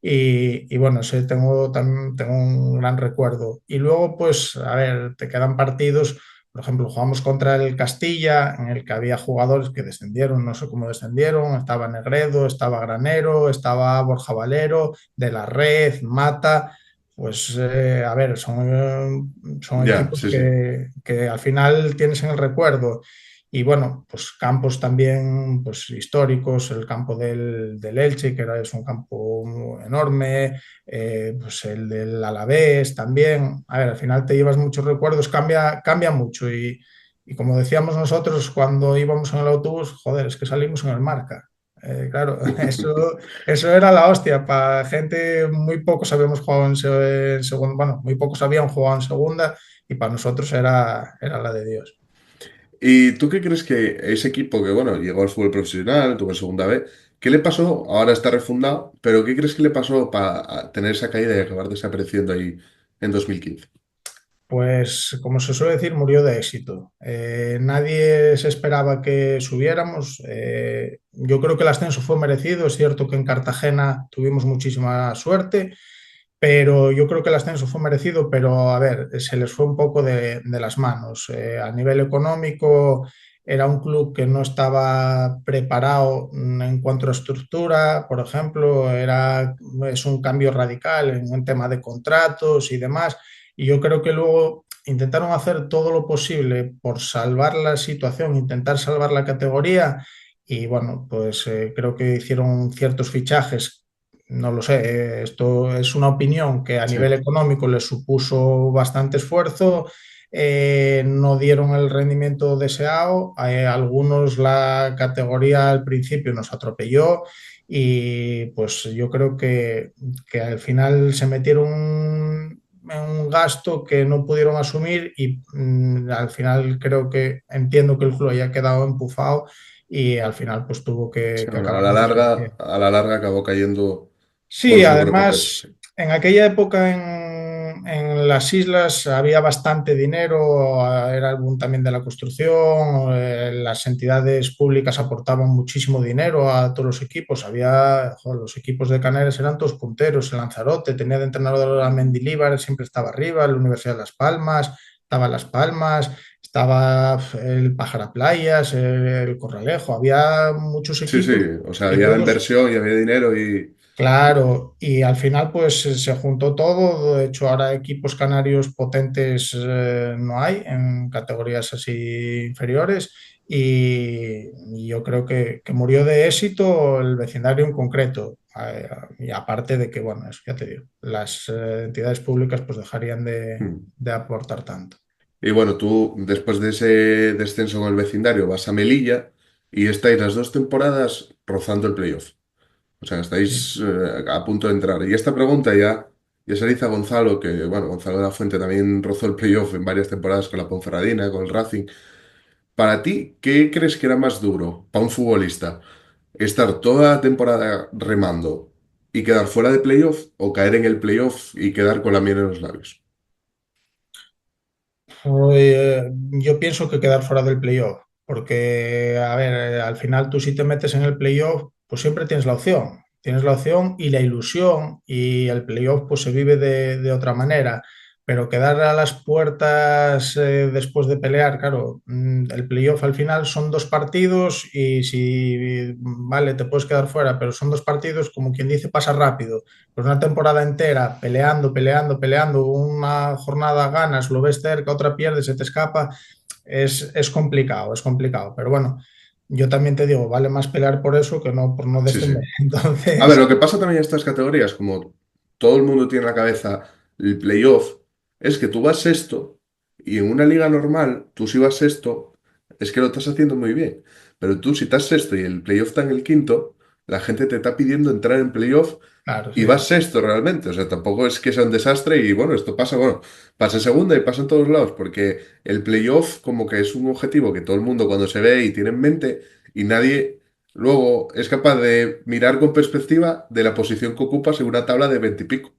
Y bueno, sí, también tengo un gran recuerdo. Y luego, pues, a ver, te quedan partidos, por ejemplo, jugamos contra el Castilla, en el que había jugadores que descendieron, no sé cómo descendieron, estaba Negredo, estaba Granero, estaba Borja Valero, De la Red, Mata. Pues a ver, son Ya, equipos sí, sí. que al final tienes en el recuerdo. Y bueno, pues campos también pues, históricos, el campo del Elche, es un campo enorme, pues el del Alavés también. A ver, al final te llevas muchos recuerdos, cambia mucho. Y como decíamos nosotros cuando íbamos en el autobús, joder, es que salimos en el Marca. Claro, eso era la hostia. Para gente, muy pocos habíamos jugado en segunda, bueno, muy pocos habían jugado en segunda y para nosotros era la de Dios. ¿Y tú qué crees que ese equipo que, bueno, llegó al fútbol profesional, tuvo en segunda B, qué le pasó? Ahora está refundado, pero ¿qué crees que le pasó para tener esa caída y acabar desapareciendo ahí en 2015? Pues como se suele decir, murió de éxito. Nadie se esperaba que subiéramos. Yo creo que el ascenso fue merecido. Es cierto que en Cartagena tuvimos muchísima suerte, pero yo creo que el ascenso fue merecido, pero a ver, se les fue un poco de las manos. A nivel económico, era un club que no estaba preparado en cuanto a estructura, por ejemplo, es un cambio radical en un tema de contratos y demás. Y yo creo que luego intentaron hacer todo lo posible por salvar la situación, intentar salvar la categoría. Y bueno, pues creo que hicieron ciertos fichajes, no lo sé, esto es una opinión que a Sí, nivel económico les supuso bastante esfuerzo, no dieron el rendimiento deseado, algunos la categoría al principio nos atropelló y pues yo creo que al final se metieron en un gasto que no pudieron asumir y al final creo que entiendo que el club haya quedado empufado y al final pues tuvo sí, que bueno, acabar en desgracia. a la larga acabó cayendo por Sí, su propio peso, además, sí. en aquella época en las islas había bastante dinero, era el boom también de la construcción, las entidades públicas aportaban muchísimo dinero a todos los equipos. Había, joder, los equipos de Canarias eran todos punteros, el Lanzarote tenía de entrenador a Mendilibar, siempre estaba arriba, la Universidad de Las Palmas, estaba Las Palmas, estaba el Pájara Playas, el Corralejo, había muchos Sí, sí, equipos o sea, y había todos. inversión y había dinero y... Claro, y al final pues se juntó todo. De hecho, ahora equipos canarios potentes no hay en categorías así inferiores y yo creo que murió de éxito el vecindario en concreto. Y aparte de que, bueno, eso ya te digo, las entidades públicas pues dejarían Hmm. de aportar tanto. Y bueno, tú después de ese descenso con el vecindario vas a Melilla y estáis las 2 temporadas rozando el playoff. O sea, Sí. estáis a punto de entrar. Y esta pregunta ya se le hizo a Gonzalo, que bueno, Gonzalo de la Fuente también rozó el playoff en varias temporadas con la Ponferradina, con el Racing. Para ti, ¿qué crees que era más duro para un futbolista? ¿Estar toda la temporada remando y quedar fuera de playoff o caer en el playoff y quedar con la miel en los labios? Yo pienso que quedar fuera del playoff, porque, a ver, al final tú si te metes en el playoff, pues siempre tienes la opción. Tienes la opción y la ilusión y el playoff pues se vive de otra manera. Pero quedar a las puertas después de pelear, claro, el playoff al final son dos partidos y si, vale, te puedes quedar fuera, pero son dos partidos, como quien dice, pasa rápido. Pues una temporada entera peleando, peleando, peleando, una jornada ganas, lo ves cerca, otra pierdes, se te escapa, es complicado, es complicado. Pero bueno, yo también te digo, vale más pelear por eso que no por no Sí, sí. descender. A ver, Entonces, lo que pasa también en estas categorías, como todo el mundo tiene en la cabeza el playoff, es que tú vas sexto y en una liga normal, tú si vas sexto, es que lo estás haciendo muy bien. Pero tú si estás sexto y el playoff está en el quinto, la gente te está pidiendo entrar en playoff claro, y sí, vas sexto realmente. O sea, tampoco es que sea un desastre y bueno, esto pasa, bueno, pasa en segunda y pasa en todos lados, porque el playoff como que es un objetivo que todo el mundo cuando se ve y tiene en mente y nadie luego es capaz de mirar con perspectiva de la posición que ocupas en una tabla de 20 y pico.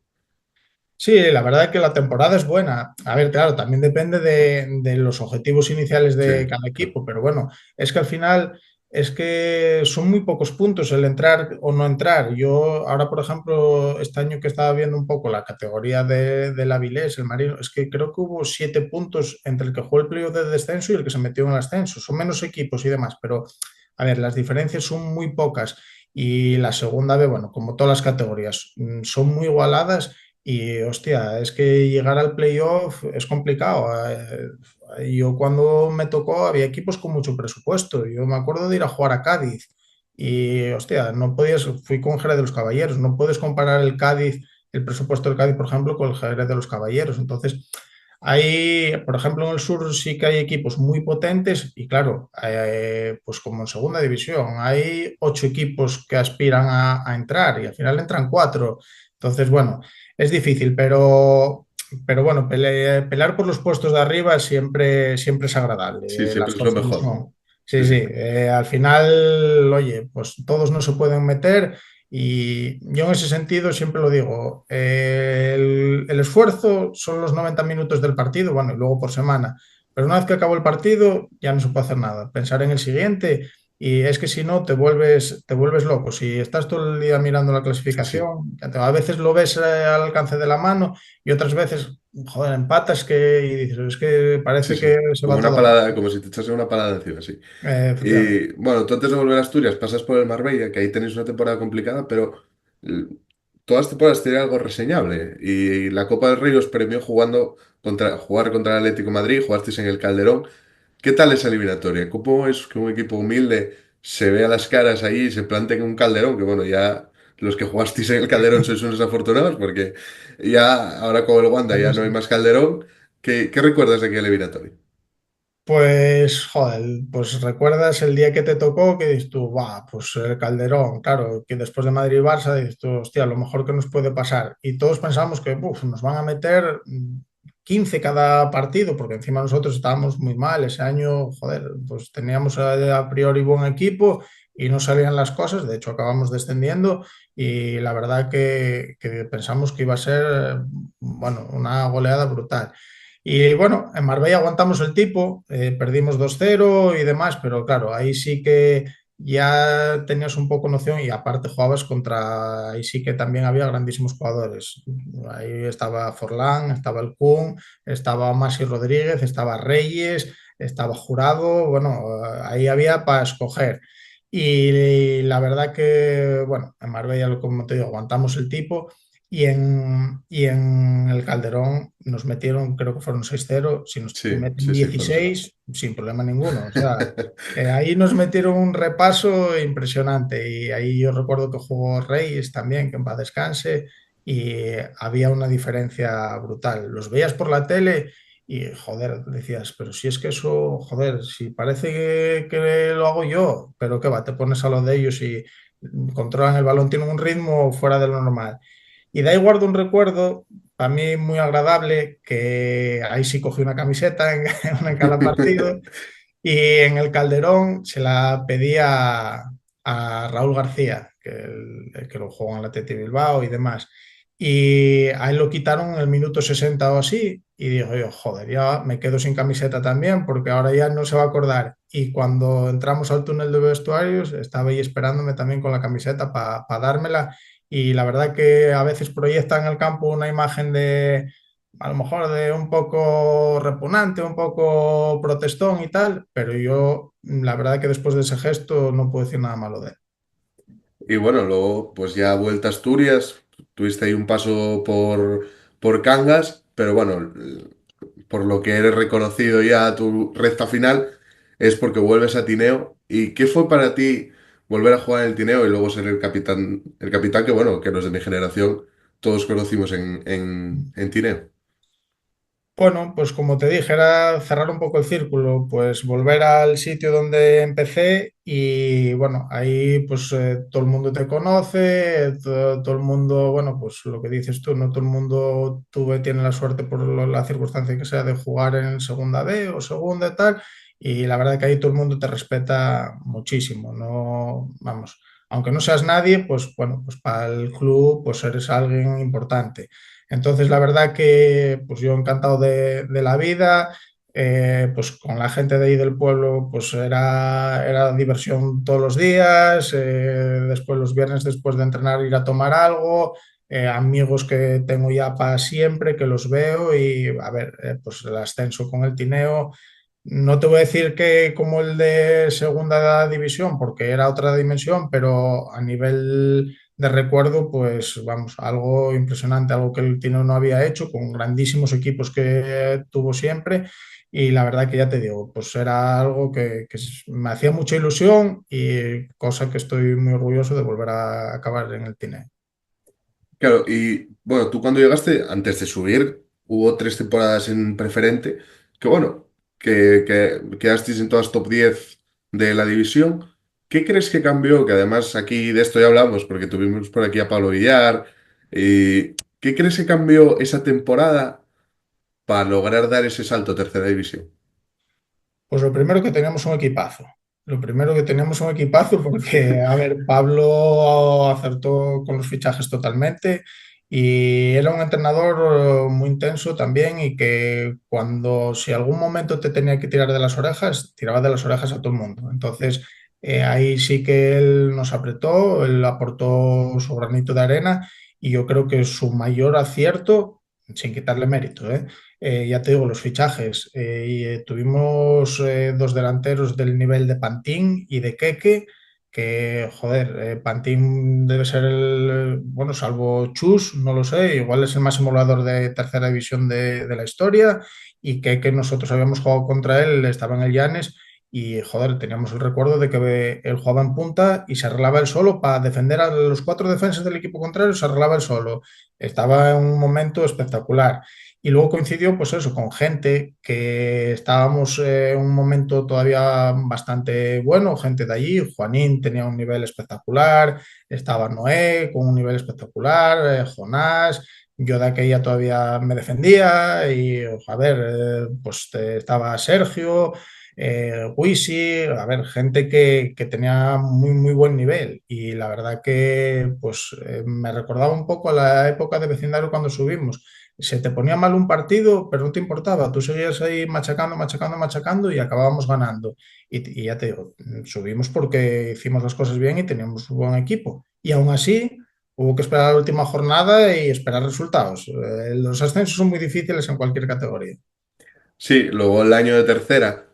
sí, la verdad es que la temporada es buena. A ver, claro, también depende de los objetivos iniciales Sí, de cada claro. equipo, pero bueno, es que al final es que son muy pocos puntos el entrar o no entrar. Yo ahora, por ejemplo, este año que estaba viendo un poco la categoría del Avilés, el Marino, es que creo que hubo 7 puntos entre el que jugó el playoff de descenso y el que se metió en el ascenso. Son menos equipos y demás, pero a ver, las diferencias son muy pocas. Y la segunda B, bueno, como todas las categorías, son muy igualadas y hostia, es que llegar al playoff es complicado. Yo cuando me tocó había equipos con mucho presupuesto. Yo me acuerdo de ir a jugar a Cádiz y hostia, no podías, fui con Jerez de los Caballeros, no puedes comparar el Cádiz, el presupuesto del Cádiz, por ejemplo, con el Jerez de los Caballeros. Entonces, hay, por ejemplo, en el sur sí que hay equipos muy potentes y claro, pues como en segunda división, hay 8 equipos que aspiran a entrar y al final entran 4. Entonces, bueno. Es difícil, pero bueno, pelear por los puestos de arriba siempre, siempre es Sí, agradable. siempre Las es lo cosas como mejor. son. Sí, Sí, sí. sí. Al final, oye, pues todos no se pueden meter y yo en ese sentido siempre lo digo. El esfuerzo son los 90 minutos del partido, bueno, y luego por semana. Pero una vez que acabó el partido, ya no se puede hacer nada. Pensar en el siguiente. Y es que si no, te vuelves loco. Si estás todo el día mirando la Sí, sí. clasificación, a veces lo ves al alcance de la mano y otras veces, joder, empatas y dices, es que Sí, parece sí. que se Como va una todo palada, abajo. como si te echase una palada encima, sí. Efectivamente. Y bueno, tú antes de volver a Asturias pasas por el Marbella, que ahí tenéis una temporada complicada, pero eh, todas las temporadas tienen algo reseñable. Y la Copa del Rey os premió jugar contra el Atlético de Madrid, jugasteis en el Calderón. ¿Qué tal esa eliminatoria? ¿Cómo es que un equipo humilde se vea las caras ahí y se plante en un Calderón? Que bueno, ya los que jugasteis en el Calderón sois unos afortunados porque ya ahora con el Wanda ya no hay más Calderón. ¿Qué recuerdas de aquella eliminatoria? Pues, joder, pues recuerdas el día que te tocó que dices tú, va, pues Calderón, claro, que después de Madrid y Barça dices tú, hostia, lo mejor que nos puede pasar. Y todos pensamos que uf, nos van a meter 15 cada partido, porque encima nosotros estábamos muy mal ese año, joder, pues teníamos a priori buen equipo y no salían las cosas, de hecho acabamos descendiendo y la verdad que pensamos que iba a ser, bueno, una goleada brutal. Y bueno, en Marbella aguantamos el tipo, perdimos 2-0 y demás, pero claro, ahí sí que ya tenías un poco noción y aparte jugabas contra, ahí sí que también había grandísimos jugadores. Ahí estaba Forlán, estaba el Kun, estaba Masi Rodríguez, estaba Reyes, estaba Jurado, bueno, ahí había para escoger. Y la verdad que, bueno, en Marbella, como te digo, aguantamos el tipo. Y en el Calderón nos metieron, creo que fueron 6-0. Si nos Sí, meten sí, sí, fueron 6. 16 sin problema ninguno. O sea, ahí nos metieron un repaso impresionante. Y ahí yo recuerdo que jugó Reyes también, que en paz descanse, y había una diferencia brutal. Los veías por la tele y, joder, decías, pero si es que eso, joder, si parece que lo hago yo, pero qué va, te pones a lo de ellos y controlan el balón, tienen un ritmo fuera de lo normal. Y de ahí guardo un recuerdo, para mí muy agradable, que ahí sí cogí una camiseta en cada partido y en el Calderón se la pedí a Raúl García, el que lo jugó en el Athletic Bilbao y demás. Y a él lo quitaron en el minuto 60 o así. Y digo yo, joder, ya me quedo sin camiseta también porque ahora ya no se va a acordar. Y cuando entramos al túnel de vestuarios, estaba ahí esperándome también con la camiseta para dármela. Y la verdad que a veces proyecta en el campo una imagen de, a lo mejor de un poco repugnante, un poco protestón y tal, pero yo la verdad que después de ese gesto no puedo decir nada malo de él. Y bueno, luego pues ya vuelta a Asturias, tuviste ahí un paso por Cangas, pero bueno, por lo que eres reconocido ya a tu recta final, es porque vuelves a Tineo. ¿Y qué fue para ti volver a jugar en el Tineo y luego ser el capitán que bueno, que los de mi generación todos conocimos en Tineo? Bueno, pues como te dije, era cerrar un poco el círculo, pues volver al sitio donde empecé y bueno, ahí pues todo el mundo te conoce, todo el mundo, bueno, pues lo que dices tú, no todo el mundo tiene la suerte por la circunstancia que sea de jugar en segunda B o segunda y tal, y la verdad que ahí todo el mundo te respeta muchísimo, no, vamos, aunque no seas nadie, pues bueno, pues para el club pues eres alguien importante. Entonces, la verdad que pues yo encantado de la vida, pues con la gente de ahí del pueblo, pues era diversión todos los días, después los viernes después de entrenar ir a tomar algo, amigos que tengo ya para siempre, que los veo y a ver, pues el ascenso con el Tineo. No te voy a decir que como el de segunda división, porque era otra dimensión, pero a nivel de recuerdo, pues vamos, algo impresionante, algo que el Tino no había hecho, con grandísimos equipos que tuvo siempre. Y la verdad que ya te digo, pues era algo que me hacía mucha ilusión y cosa que estoy muy orgulloso de volver a acabar en el Tine. Claro, y bueno, tú cuando llegaste, antes de subir, hubo 3 temporadas en preferente, que bueno, que quedasteis en todas top 10 de la división. ¿Qué crees que cambió? Que además aquí de esto ya hablamos, porque tuvimos por aquí a Pablo Villar. ¿Qué crees que cambió esa temporada para lograr dar ese salto a tercera división? Pues lo primero que teníamos un equipazo. Lo primero que teníamos un equipazo porque, a ver, Pablo acertó con los fichajes totalmente y era un entrenador muy intenso también y que cuando, si algún momento te tenía que tirar de las orejas, tiraba de las orejas a todo el mundo. Entonces, ahí sí que él nos apretó, él aportó su granito de arena y yo creo que su mayor acierto, sin quitarle mérito, ya te digo, los fichajes. Tuvimos dos delanteros del nivel de Pantín y de Keke, que, joder, Pantín debe ser bueno, salvo Chus, no lo sé, igual es el máximo goleador de tercera división de la historia, y Keke nosotros habíamos jugado contra él, estaba en el Llanes, y, joder, teníamos el recuerdo de que él jugaba en punta y se arreglaba él solo para defender a los cuatro defensas del equipo contrario, se arreglaba él solo. Estaba en un momento espectacular. Y luego coincidió, pues eso, con gente que estábamos en un momento todavía bastante bueno, gente de allí. Juanín tenía un nivel espectacular, estaba Noé con un nivel espectacular, Jonás, yo de aquella todavía me defendía y, a ver, pues estaba Sergio. Wisi, a ver, gente que tenía muy, muy buen nivel. Y la verdad que pues me recordaba un poco a la época de vecindario cuando subimos. Se te ponía mal un partido, pero no te importaba. Tú seguías ahí machacando, machacando, machacando y acabábamos ganando. Y ya te digo, subimos porque hicimos las cosas bien y teníamos un buen equipo. Y aún así, hubo que esperar la última jornada y esperar resultados. Los ascensos son muy difíciles en cualquier categoría. Sí, luego el año de tercera,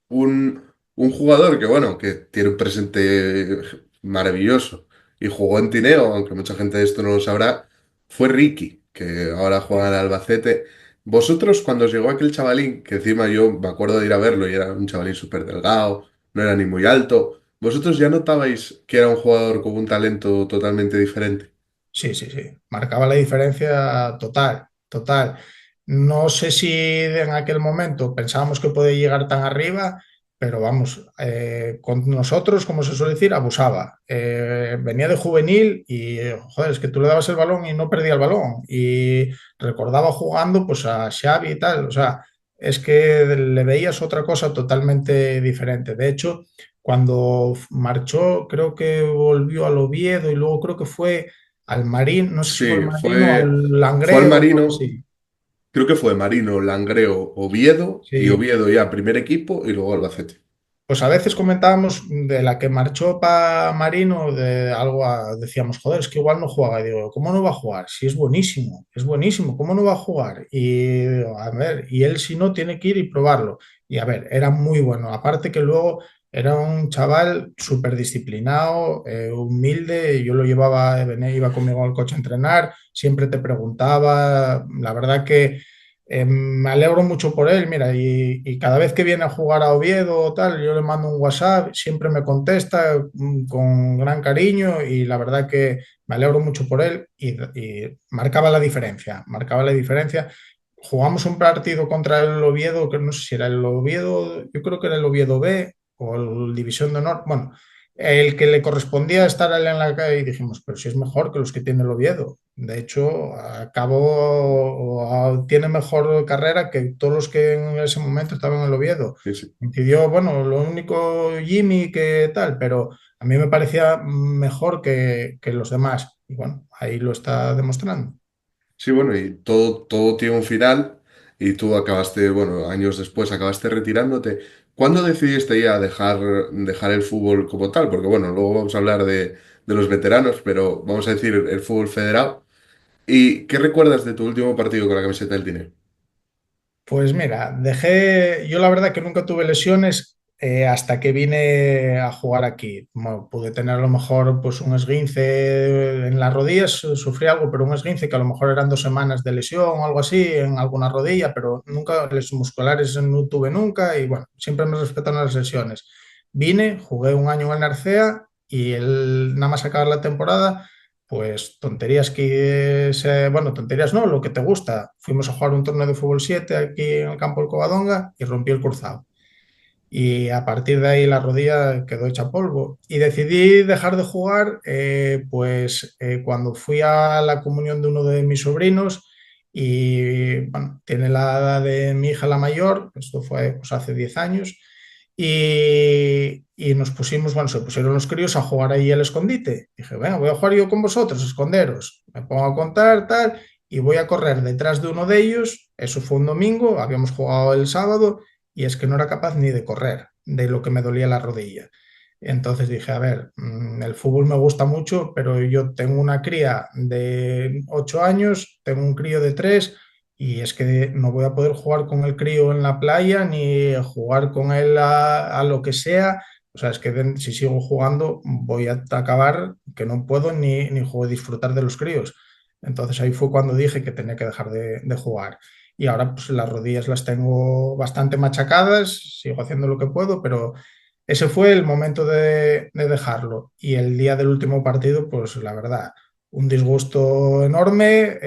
un jugador que, bueno, que tiene un presente maravilloso y jugó en Tineo, aunque mucha gente de esto no lo sabrá, fue Ricky, que ahora juega en el Albacete. Vosotros, cuando os llegó aquel chavalín, que encima yo me acuerdo de ir a verlo y era un chavalín súper delgado, no era ni muy alto, ¿vosotros ya notabais que era un jugador con un talento totalmente diferente? Sí, sí, sí. Marcaba la diferencia total, total. No sé si en aquel momento pensábamos que podía llegar tan arriba, pero vamos, con nosotros, como se suele decir, abusaba. Venía de juvenil y, joder, es que tú le dabas el balón y no perdía el balón. Y recordaba jugando pues a Xavi y tal. O sea, es que le veías otra cosa totalmente diferente. De hecho, cuando marchó, creo que volvió al Oviedo y luego creo que fue al Marín, no sé si fue al Sí, Marino, al fue al Langreo o algo Marino, así. creo que fue Marino, Langreo, Oviedo, y Sí, Oviedo ya primer equipo y luego Albacete. pues a veces comentábamos de la que marchó para Marino, de algo decíamos, joder, es que igual no juega. Y digo, ¿cómo no va a jugar? Si es buenísimo, ¿cómo no va a jugar? Y digo, a ver, y él si no tiene que ir y probarlo. Y a ver, era muy bueno. Aparte que luego era un chaval súper disciplinado, humilde. Yo lo llevaba, venía, iba conmigo al coche a entrenar, siempre te preguntaba. La verdad que me alegro mucho por él, mira, y cada vez que viene a jugar a Oviedo o tal, yo le mando un WhatsApp, siempre me contesta con gran cariño y la verdad que me alegro mucho por él y marcaba la diferencia, marcaba la diferencia. Jugamos un partido contra el Oviedo, que no sé si era el Oviedo, yo creo que era el Oviedo B o el División de Honor, bueno, el que le correspondía estar él en la calle y dijimos, pero si es mejor que los que tiene el Oviedo. De hecho, tiene mejor carrera que todos los que en ese momento estaban en el Oviedo. Sí, sí. Incidió, bueno, lo único Jimmy que tal, pero a mí me parecía mejor que los demás. Y bueno, ahí lo está demostrando. Sí, bueno, y todo tiene un final y tú acabaste, bueno, años después acabaste retirándote. ¿Cuándo decidiste ya dejar el fútbol como tal? Porque bueno, luego vamos a hablar de los veteranos, pero vamos a decir el fútbol federado. ¿Y qué recuerdas de tu último partido con la camiseta del Tineo? Pues mira, yo la verdad que nunca tuve lesiones hasta que vine a jugar aquí. Bueno, pude tener a lo mejor pues un esguince en las rodillas, sufrí algo, pero un esguince que a lo mejor eran 2 semanas de lesión o algo así en alguna rodilla, pero nunca, lesiones musculares no tuve nunca y bueno, siempre me respetaron las lesiones. Vine, jugué un año en el Narcea y nada más acabar la temporada pues tonterías bueno, tonterías no, lo que te gusta. Fuimos a jugar un torneo de fútbol 7 aquí en el campo del Covadonga y rompí el cruzado. Y a partir de ahí la rodilla quedó hecha polvo. Y decidí dejar de jugar, cuando fui a la comunión de uno de mis sobrinos y, bueno, tiene la edad de mi hija la mayor, esto fue pues, hace 10 años, y nos pusimos, bueno, se pusieron los críos a jugar ahí al escondite. Dije, bueno, voy a jugar yo con vosotros, esconderos. Me pongo a contar, tal, y voy a correr detrás de uno de ellos. Eso fue un domingo, habíamos jugado el sábado, y es que no era capaz ni de correr, de lo que me dolía la rodilla. Entonces dije, a ver, el fútbol me gusta mucho, pero yo tengo una cría de 8 años, tengo un crío de 3 y es que no voy a poder jugar con el crío en la playa ni jugar con él a lo que sea. O sea, es que si sigo jugando voy a acabar que no puedo ni disfrutar de los críos. Entonces ahí fue cuando dije que tenía que dejar de jugar. Y ahora pues las rodillas las tengo bastante machacadas, sigo haciendo lo que puedo, pero ese fue el momento de dejarlo. Y el día del último partido, pues la verdad, un disgusto enorme,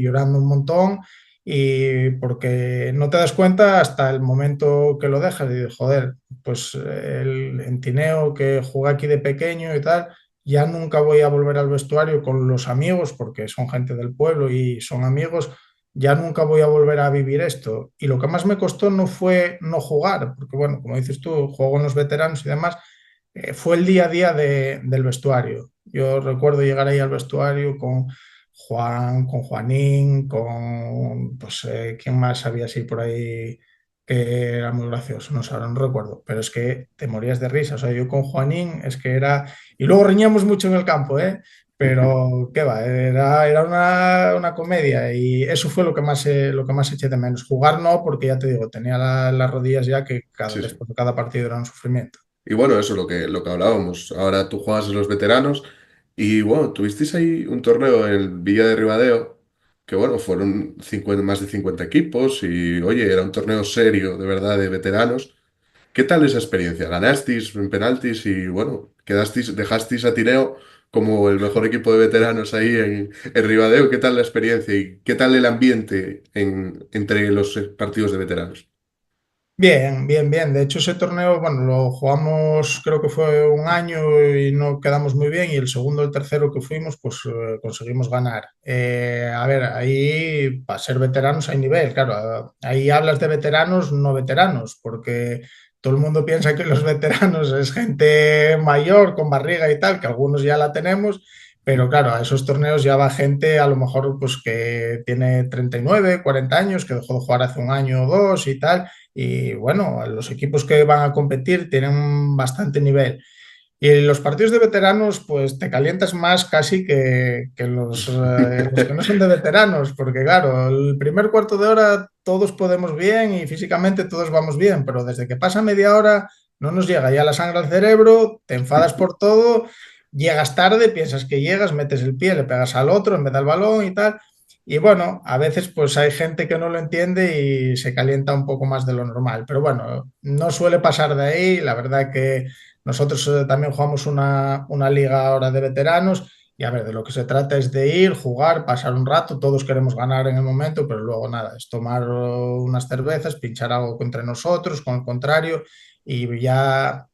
llorando un montón, y porque no te das cuenta hasta el momento que lo dejas. Y dices, joder, pues el Entineo que jugué aquí de pequeño y tal, ya nunca voy a volver al vestuario con los amigos, porque son gente del pueblo y son amigos, ya nunca voy a volver a vivir esto. Y lo que más me costó no fue no jugar, porque bueno, como dices tú, juego en los veteranos y demás, fue el día a día del vestuario. Yo recuerdo llegar ahí al vestuario con Juan, con Juanín, con, pues, ¿quién más había así por ahí que era muy gracioso? No sé, ahora no recuerdo, pero es que te morías de risa. O sea, yo con Juanín es que era... Y luego reñíamos mucho en el campo, ¿eh? Pero qué va, era una comedia y eso fue lo que más eché de menos. Jugar no, porque ya te digo, tenía las rodillas ya que Sí, sí. después de cada partido era un sufrimiento. Y bueno, eso es lo que hablábamos. Ahora tú juegas en los veteranos y bueno, tuvisteis ahí un torneo en Villa de Ribadeo, que bueno, fueron 50 más de 50 equipos y oye, era un torneo serio, de verdad, de veteranos. ¿Qué tal esa experiencia? ¿Ganasteis en penaltis y bueno, dejasteis a Tineo como el mejor equipo de veteranos ahí en Ribadeo? ¿Qué tal la experiencia y qué tal el ambiente entre los partidos de veteranos? Bien, bien, bien. De hecho, ese torneo, bueno, lo jugamos, creo que fue un año y no quedamos muy bien. Y el segundo, el tercero que fuimos, pues conseguimos ganar. A ver, ahí para ser veteranos hay nivel, claro. Ahí hablas de veteranos, no veteranos, porque todo el mundo piensa que los veteranos es gente mayor, con barriga y tal, que algunos ya la tenemos. Pero claro, a esos torneos ya va gente a lo mejor pues que tiene 39, 40 años, que dejó de jugar hace un año o dos y tal. Y bueno, los equipos que van a competir tienen bastante nivel. Y en los partidos de veteranos, pues te calientas más casi que los que no son de veteranos, porque claro, el primer cuarto de hora todos podemos bien y físicamente todos vamos bien, pero desde que pasa media hora no nos llega ya la sangre al cerebro, te enfadas por todo, llegas tarde, piensas que llegas, metes el pie, le pegas al otro en vez del balón y tal. Y bueno, a veces pues hay gente que no lo entiende y se calienta un poco más de lo normal, pero bueno, no suele pasar de ahí, la verdad que nosotros también jugamos una liga ahora de veteranos y a ver, de lo que se trata es de ir, jugar, pasar un rato, todos queremos ganar en el momento, pero luego nada, es tomar unas cervezas, pinchar algo entre nosotros, con el contrario, y ya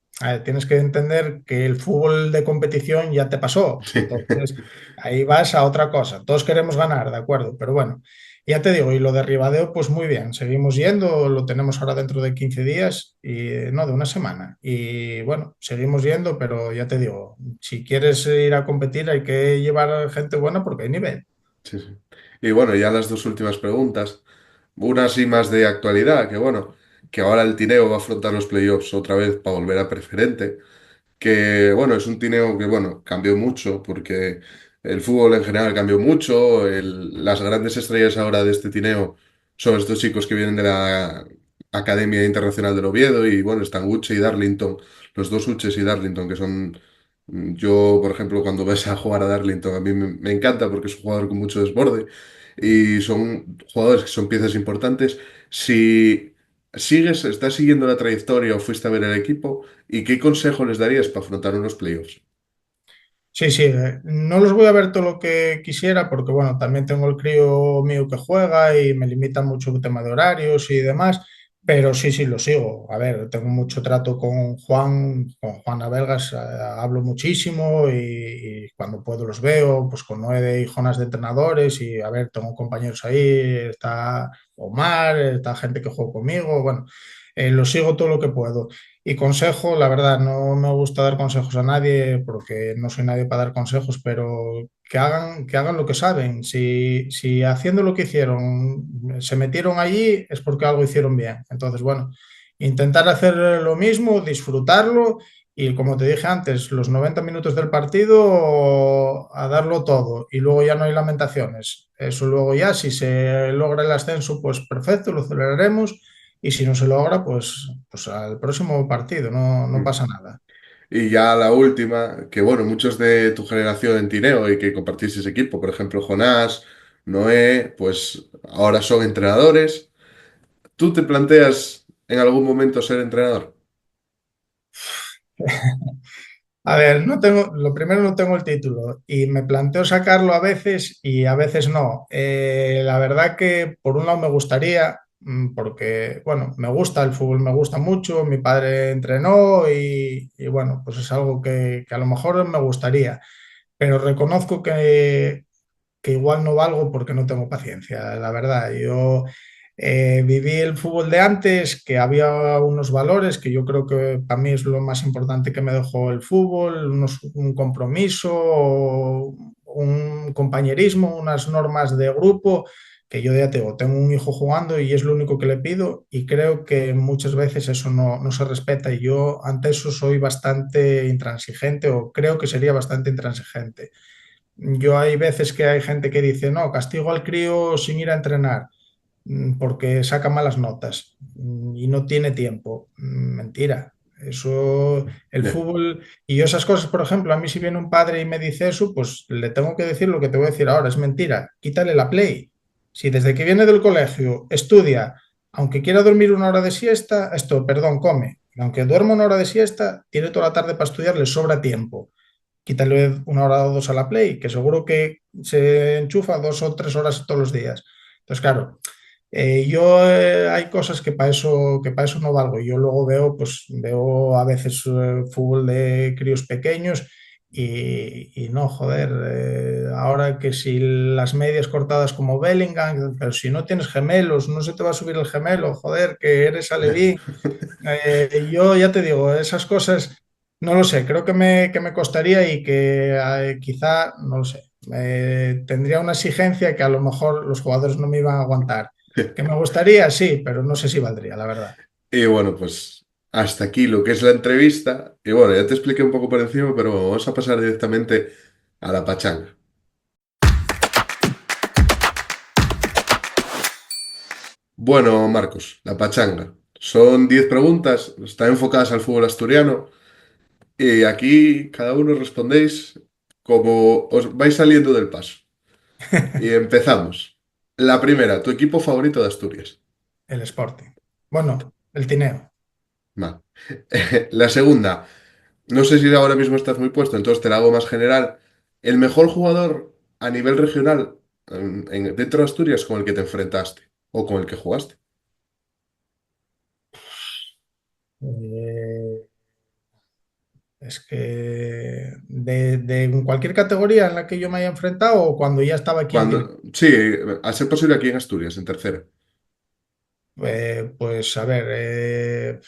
tienes que entender que el fútbol de competición ya te pasó, entonces ahí vas a otra cosa, todos queremos ganar, de acuerdo, pero bueno. Ya te digo, y lo de Ribadeo, pues muy bien, seguimos yendo, lo tenemos ahora dentro de 15 días, y no, de una semana. Y bueno, seguimos yendo, pero ya te digo, si quieres ir a competir hay que llevar gente buena porque hay nivel. Sí, sí. Y bueno, ya las dos últimas preguntas. Una así más de actualidad, que bueno, que ahora el Tineo va a afrontar los playoffs otra vez para volver a preferente. Que bueno, es un Tineo que bueno, cambió mucho porque el fútbol en general cambió mucho. Las grandes estrellas ahora de este Tineo son estos chicos que vienen de la Academia Internacional del Oviedo y bueno, están Uche y Darlington, los dos Uches y Darlington, que son... Yo, por ejemplo, cuando ves a jugar a Darlington, a mí me encanta porque es un jugador con mucho desborde y son jugadores que son piezas importantes. Si estás siguiendo la trayectoria o fuiste a ver el equipo, ¿y qué consejo les darías para afrontar unos playoffs? Sí, sí, no los voy a ver todo lo que quisiera porque, bueno, también tengo el crío mío que juega y me limita mucho el tema de horarios y demás, pero sí, sí, lo sigo. A ver, tengo mucho trato con Juan Belgas, hablo muchísimo y cuando puedo los veo, pues con Noé y Jonas de entrenadores y, a ver, tengo compañeros ahí, está Omar, está gente que juega conmigo, bueno, lo sigo todo lo que puedo. Y consejo, la verdad, no me gusta dar consejos a nadie porque no soy nadie para dar consejos, pero que hagan lo que saben. Si haciendo lo que hicieron se metieron allí es porque algo hicieron bien. Entonces, bueno, intentar hacer lo mismo, disfrutarlo y como te dije antes, los 90 minutos del partido a darlo todo y luego ya no hay lamentaciones. Eso luego ya, si se logra el ascenso, pues perfecto, lo celebraremos y si no se logra, pues al próximo partido, no, no Mm. pasa nada. Y ya la última, que bueno, muchos de tu generación en Tineo y que compartís ese equipo, por ejemplo, Jonás, Noé, pues ahora son entrenadores. ¿Tú te planteas en algún momento ser entrenador? A ver, no tengo, lo primero no tengo el título y me planteo sacarlo a veces y a veces no. La verdad que por un lado me gustaría, porque bueno, me gusta el fútbol, me gusta mucho, mi padre entrenó y bueno, pues es algo que a lo mejor me gustaría, pero reconozco que igual no valgo porque no tengo paciencia, la verdad. Yo viví el fútbol de antes, que había unos valores que yo creo que para mí es lo más importante que me dejó el fútbol, un compromiso, un compañerismo, unas normas de grupo, que yo ya tengo un hijo jugando y es lo único que le pido y creo que muchas veces eso no se respeta y yo ante eso soy bastante intransigente o creo que sería bastante intransigente. Yo hay veces que hay gente que dice, no, castigo al crío sin ir a entrenar porque saca malas notas y no tiene tiempo. Mentira. Eso, el Ya. fútbol y yo esas cosas, por ejemplo, a mí si viene un padre y me dice eso, pues le tengo que decir lo que te voy a decir ahora, es mentira. Quítale la play. Si desde que viene del colegio estudia, aunque quiera dormir una hora de siesta, esto, perdón, come. Aunque duerma una hora de siesta, tiene toda la tarde para estudiar, le sobra tiempo. Quítale una hora o dos a la Play, que seguro que se enchufa 2 o 3 horas todos los días. Entonces, claro, hay cosas que para eso no valgo. Yo luego veo, pues veo a veces fútbol de críos pequeños y no, joder, ahora que si las medias cortadas como Bellingham, pero si no tienes gemelos, no se te va a subir el gemelo, joder, que eres alevín. Yo ya te digo, esas cosas no lo sé, creo que me costaría y que quizá, no lo sé, tendría una exigencia que a lo mejor los jugadores no me iban a aguantar. Que me gustaría, sí, pero no sé si valdría, la verdad. Y bueno, pues hasta aquí lo que es la entrevista. Y bueno, ya te expliqué un poco por encima, pero vamos a pasar directamente a la pachanga. Bueno, Marcos, la pachanga. Son 10 preguntas, están enfocadas al fútbol asturiano. Y aquí cada uno respondéis como os vais saliendo del paso. Y empezamos. La primera, tu equipo favorito de Asturias. El Sporting. Bueno, el Tineo. Va. La segunda, no sé si ahora mismo estás muy puesto, entonces te la hago más general. El mejor jugador a nivel regional dentro de Asturias con el que te enfrentaste o con el que jugaste. Eh, es que de cualquier categoría en la que yo me haya enfrentado o cuando ya estaba aquí en directo. Sí, a ser posible aquí en Asturias, en tercera. Pues a ver,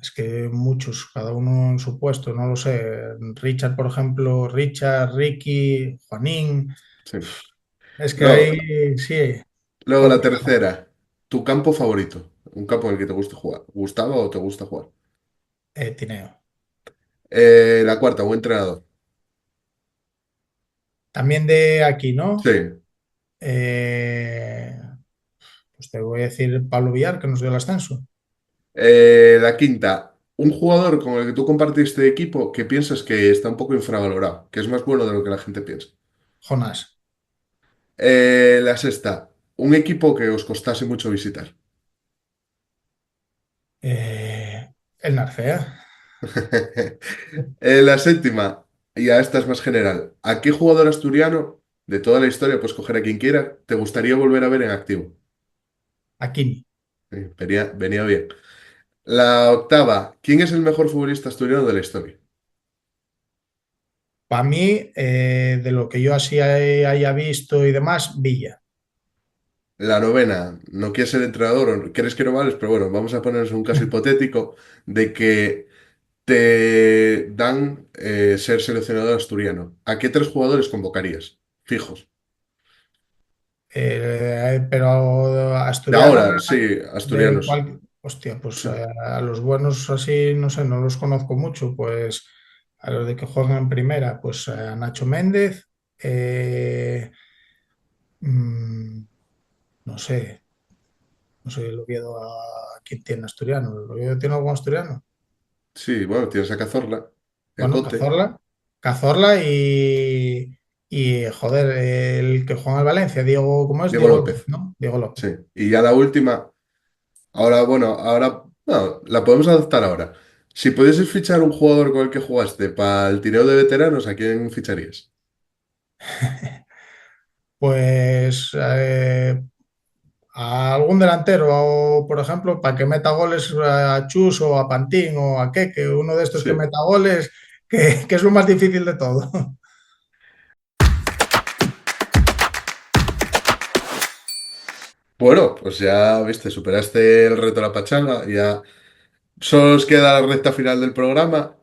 es que muchos, cada uno en su puesto, no lo sé. Richard, por ejemplo, Richard, Ricky, Juanín, Sí. es que Luego, ahí sí, luego la complicado. tercera, tu campo favorito, un campo en el que te guste jugar. ¿Gustaba o te gusta jugar? Tineo. La cuarta, un entrenador. También de aquí, Sí. ¿no? Eh, pues te voy a decir Pablo Villar, que nos dio el ascenso. La quinta, un jugador con el que tú compartiste equipo que piensas que está un poco infravalorado, que es más bueno de lo que la gente piensa. Jonás. La sexta, un equipo que os costase mucho visitar. El Narcea. La séptima, y a esta es más general, ¿a qué jugador asturiano de toda la historia, pues coger a quien quiera, te gustaría volver a ver en activo? Aquini. Venía bien. La octava, ¿quién es el mejor futbolista asturiano de la historia? Para mí, de lo que yo así haya visto y demás, Villa. La novena, no quieres ser entrenador o crees que no vales, pero bueno, vamos a ponernos un caso hipotético de que te dan ser seleccionador asturiano. ¿A qué tres jugadores convocarías? Fijos. Pero De asturianos ahora, sí, de asturianos. cual... Hostia, pues Sí. a los buenos así, no sé, no los conozco mucho, pues a los de que juegan en primera, pues a Nacho Méndez, eh, mm, no sé, no sé, el Oviedo a quién tiene asturiano, ¿el Oviedo tiene algún asturiano? Sí, bueno, tienes a Cazorla, el Bueno, Cote, Cazorla y joder, el que juega en el Valencia, Diego, ¿cómo es? Diego Diego López, López. ¿no? Diego López. Sí. Y ya la última, ahora, bueno, no, la podemos adoptar ahora. Si pudieses fichar un jugador con el que jugaste para el tireo de veteranos, ¿a quién ficharías? Pues a algún delantero, o, por ejemplo, para que meta goles a Chus o a Pantín o a Keke, uno de estos que Sí. meta goles, que es lo más difícil de todo. Bueno, pues ya, viste, superaste el reto de la pachanga, ya solo os queda la recta final del programa.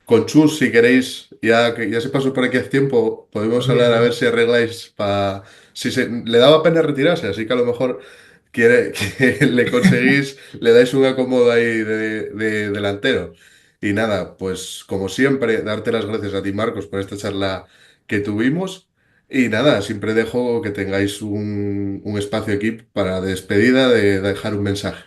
Con Chus, si queréis, ya que ya se pasó por aquí hace tiempo, Pues podemos hablar a ver bien, si arregláis para... Si le daba pena retirarse, así que a lo mejor quiere que le conseguís, le dais un acomodo ahí de delantero. Y nada, pues como siempre, darte las gracias a ti, Marcos, por esta charla que tuvimos. Y nada, siempre dejo que tengáis un espacio aquí para despedida de dejar un mensaje.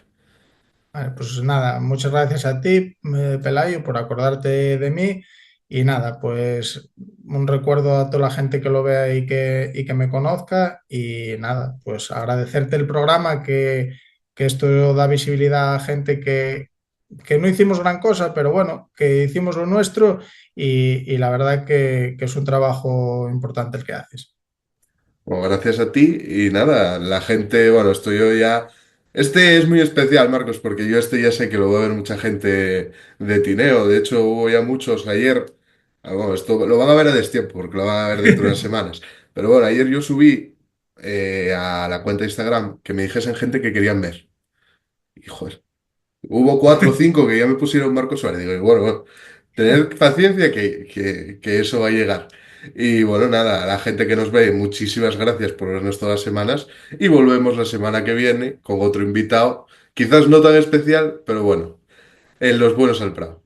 vale, pues nada, muchas gracias a ti, Pelayo, por acordarte de mí. Y nada, pues un recuerdo a toda la gente que lo vea y que me conozca. Y nada, pues agradecerte el programa, que esto da visibilidad a gente que no hicimos gran cosa, pero bueno, que hicimos lo nuestro y la verdad que es un trabajo importante el que haces. Bueno, gracias a ti y nada, la gente, bueno, estoy yo ya... Este es muy especial, Marcos, porque yo este ya sé que lo va a ver mucha gente de Tineo. De hecho, hubo ya muchos ayer. Bueno, esto lo van a ver a destiempo, porque lo van a ver dentro de unas semanas. Pero bueno, ayer yo subí a la cuenta de Instagram que me dijesen gente que querían ver. Y joder, hubo cuatro o cinco que ya me pusieron Marcos Suárez. Digo, bueno, bueno, tened paciencia que eso va a llegar. Y bueno, nada, a la gente que nos ve, muchísimas gracias por vernos todas las semanas. Y volvemos la semana que viene con otro invitado. Quizás no tan especial, pero bueno, en Los Buenos al Prado.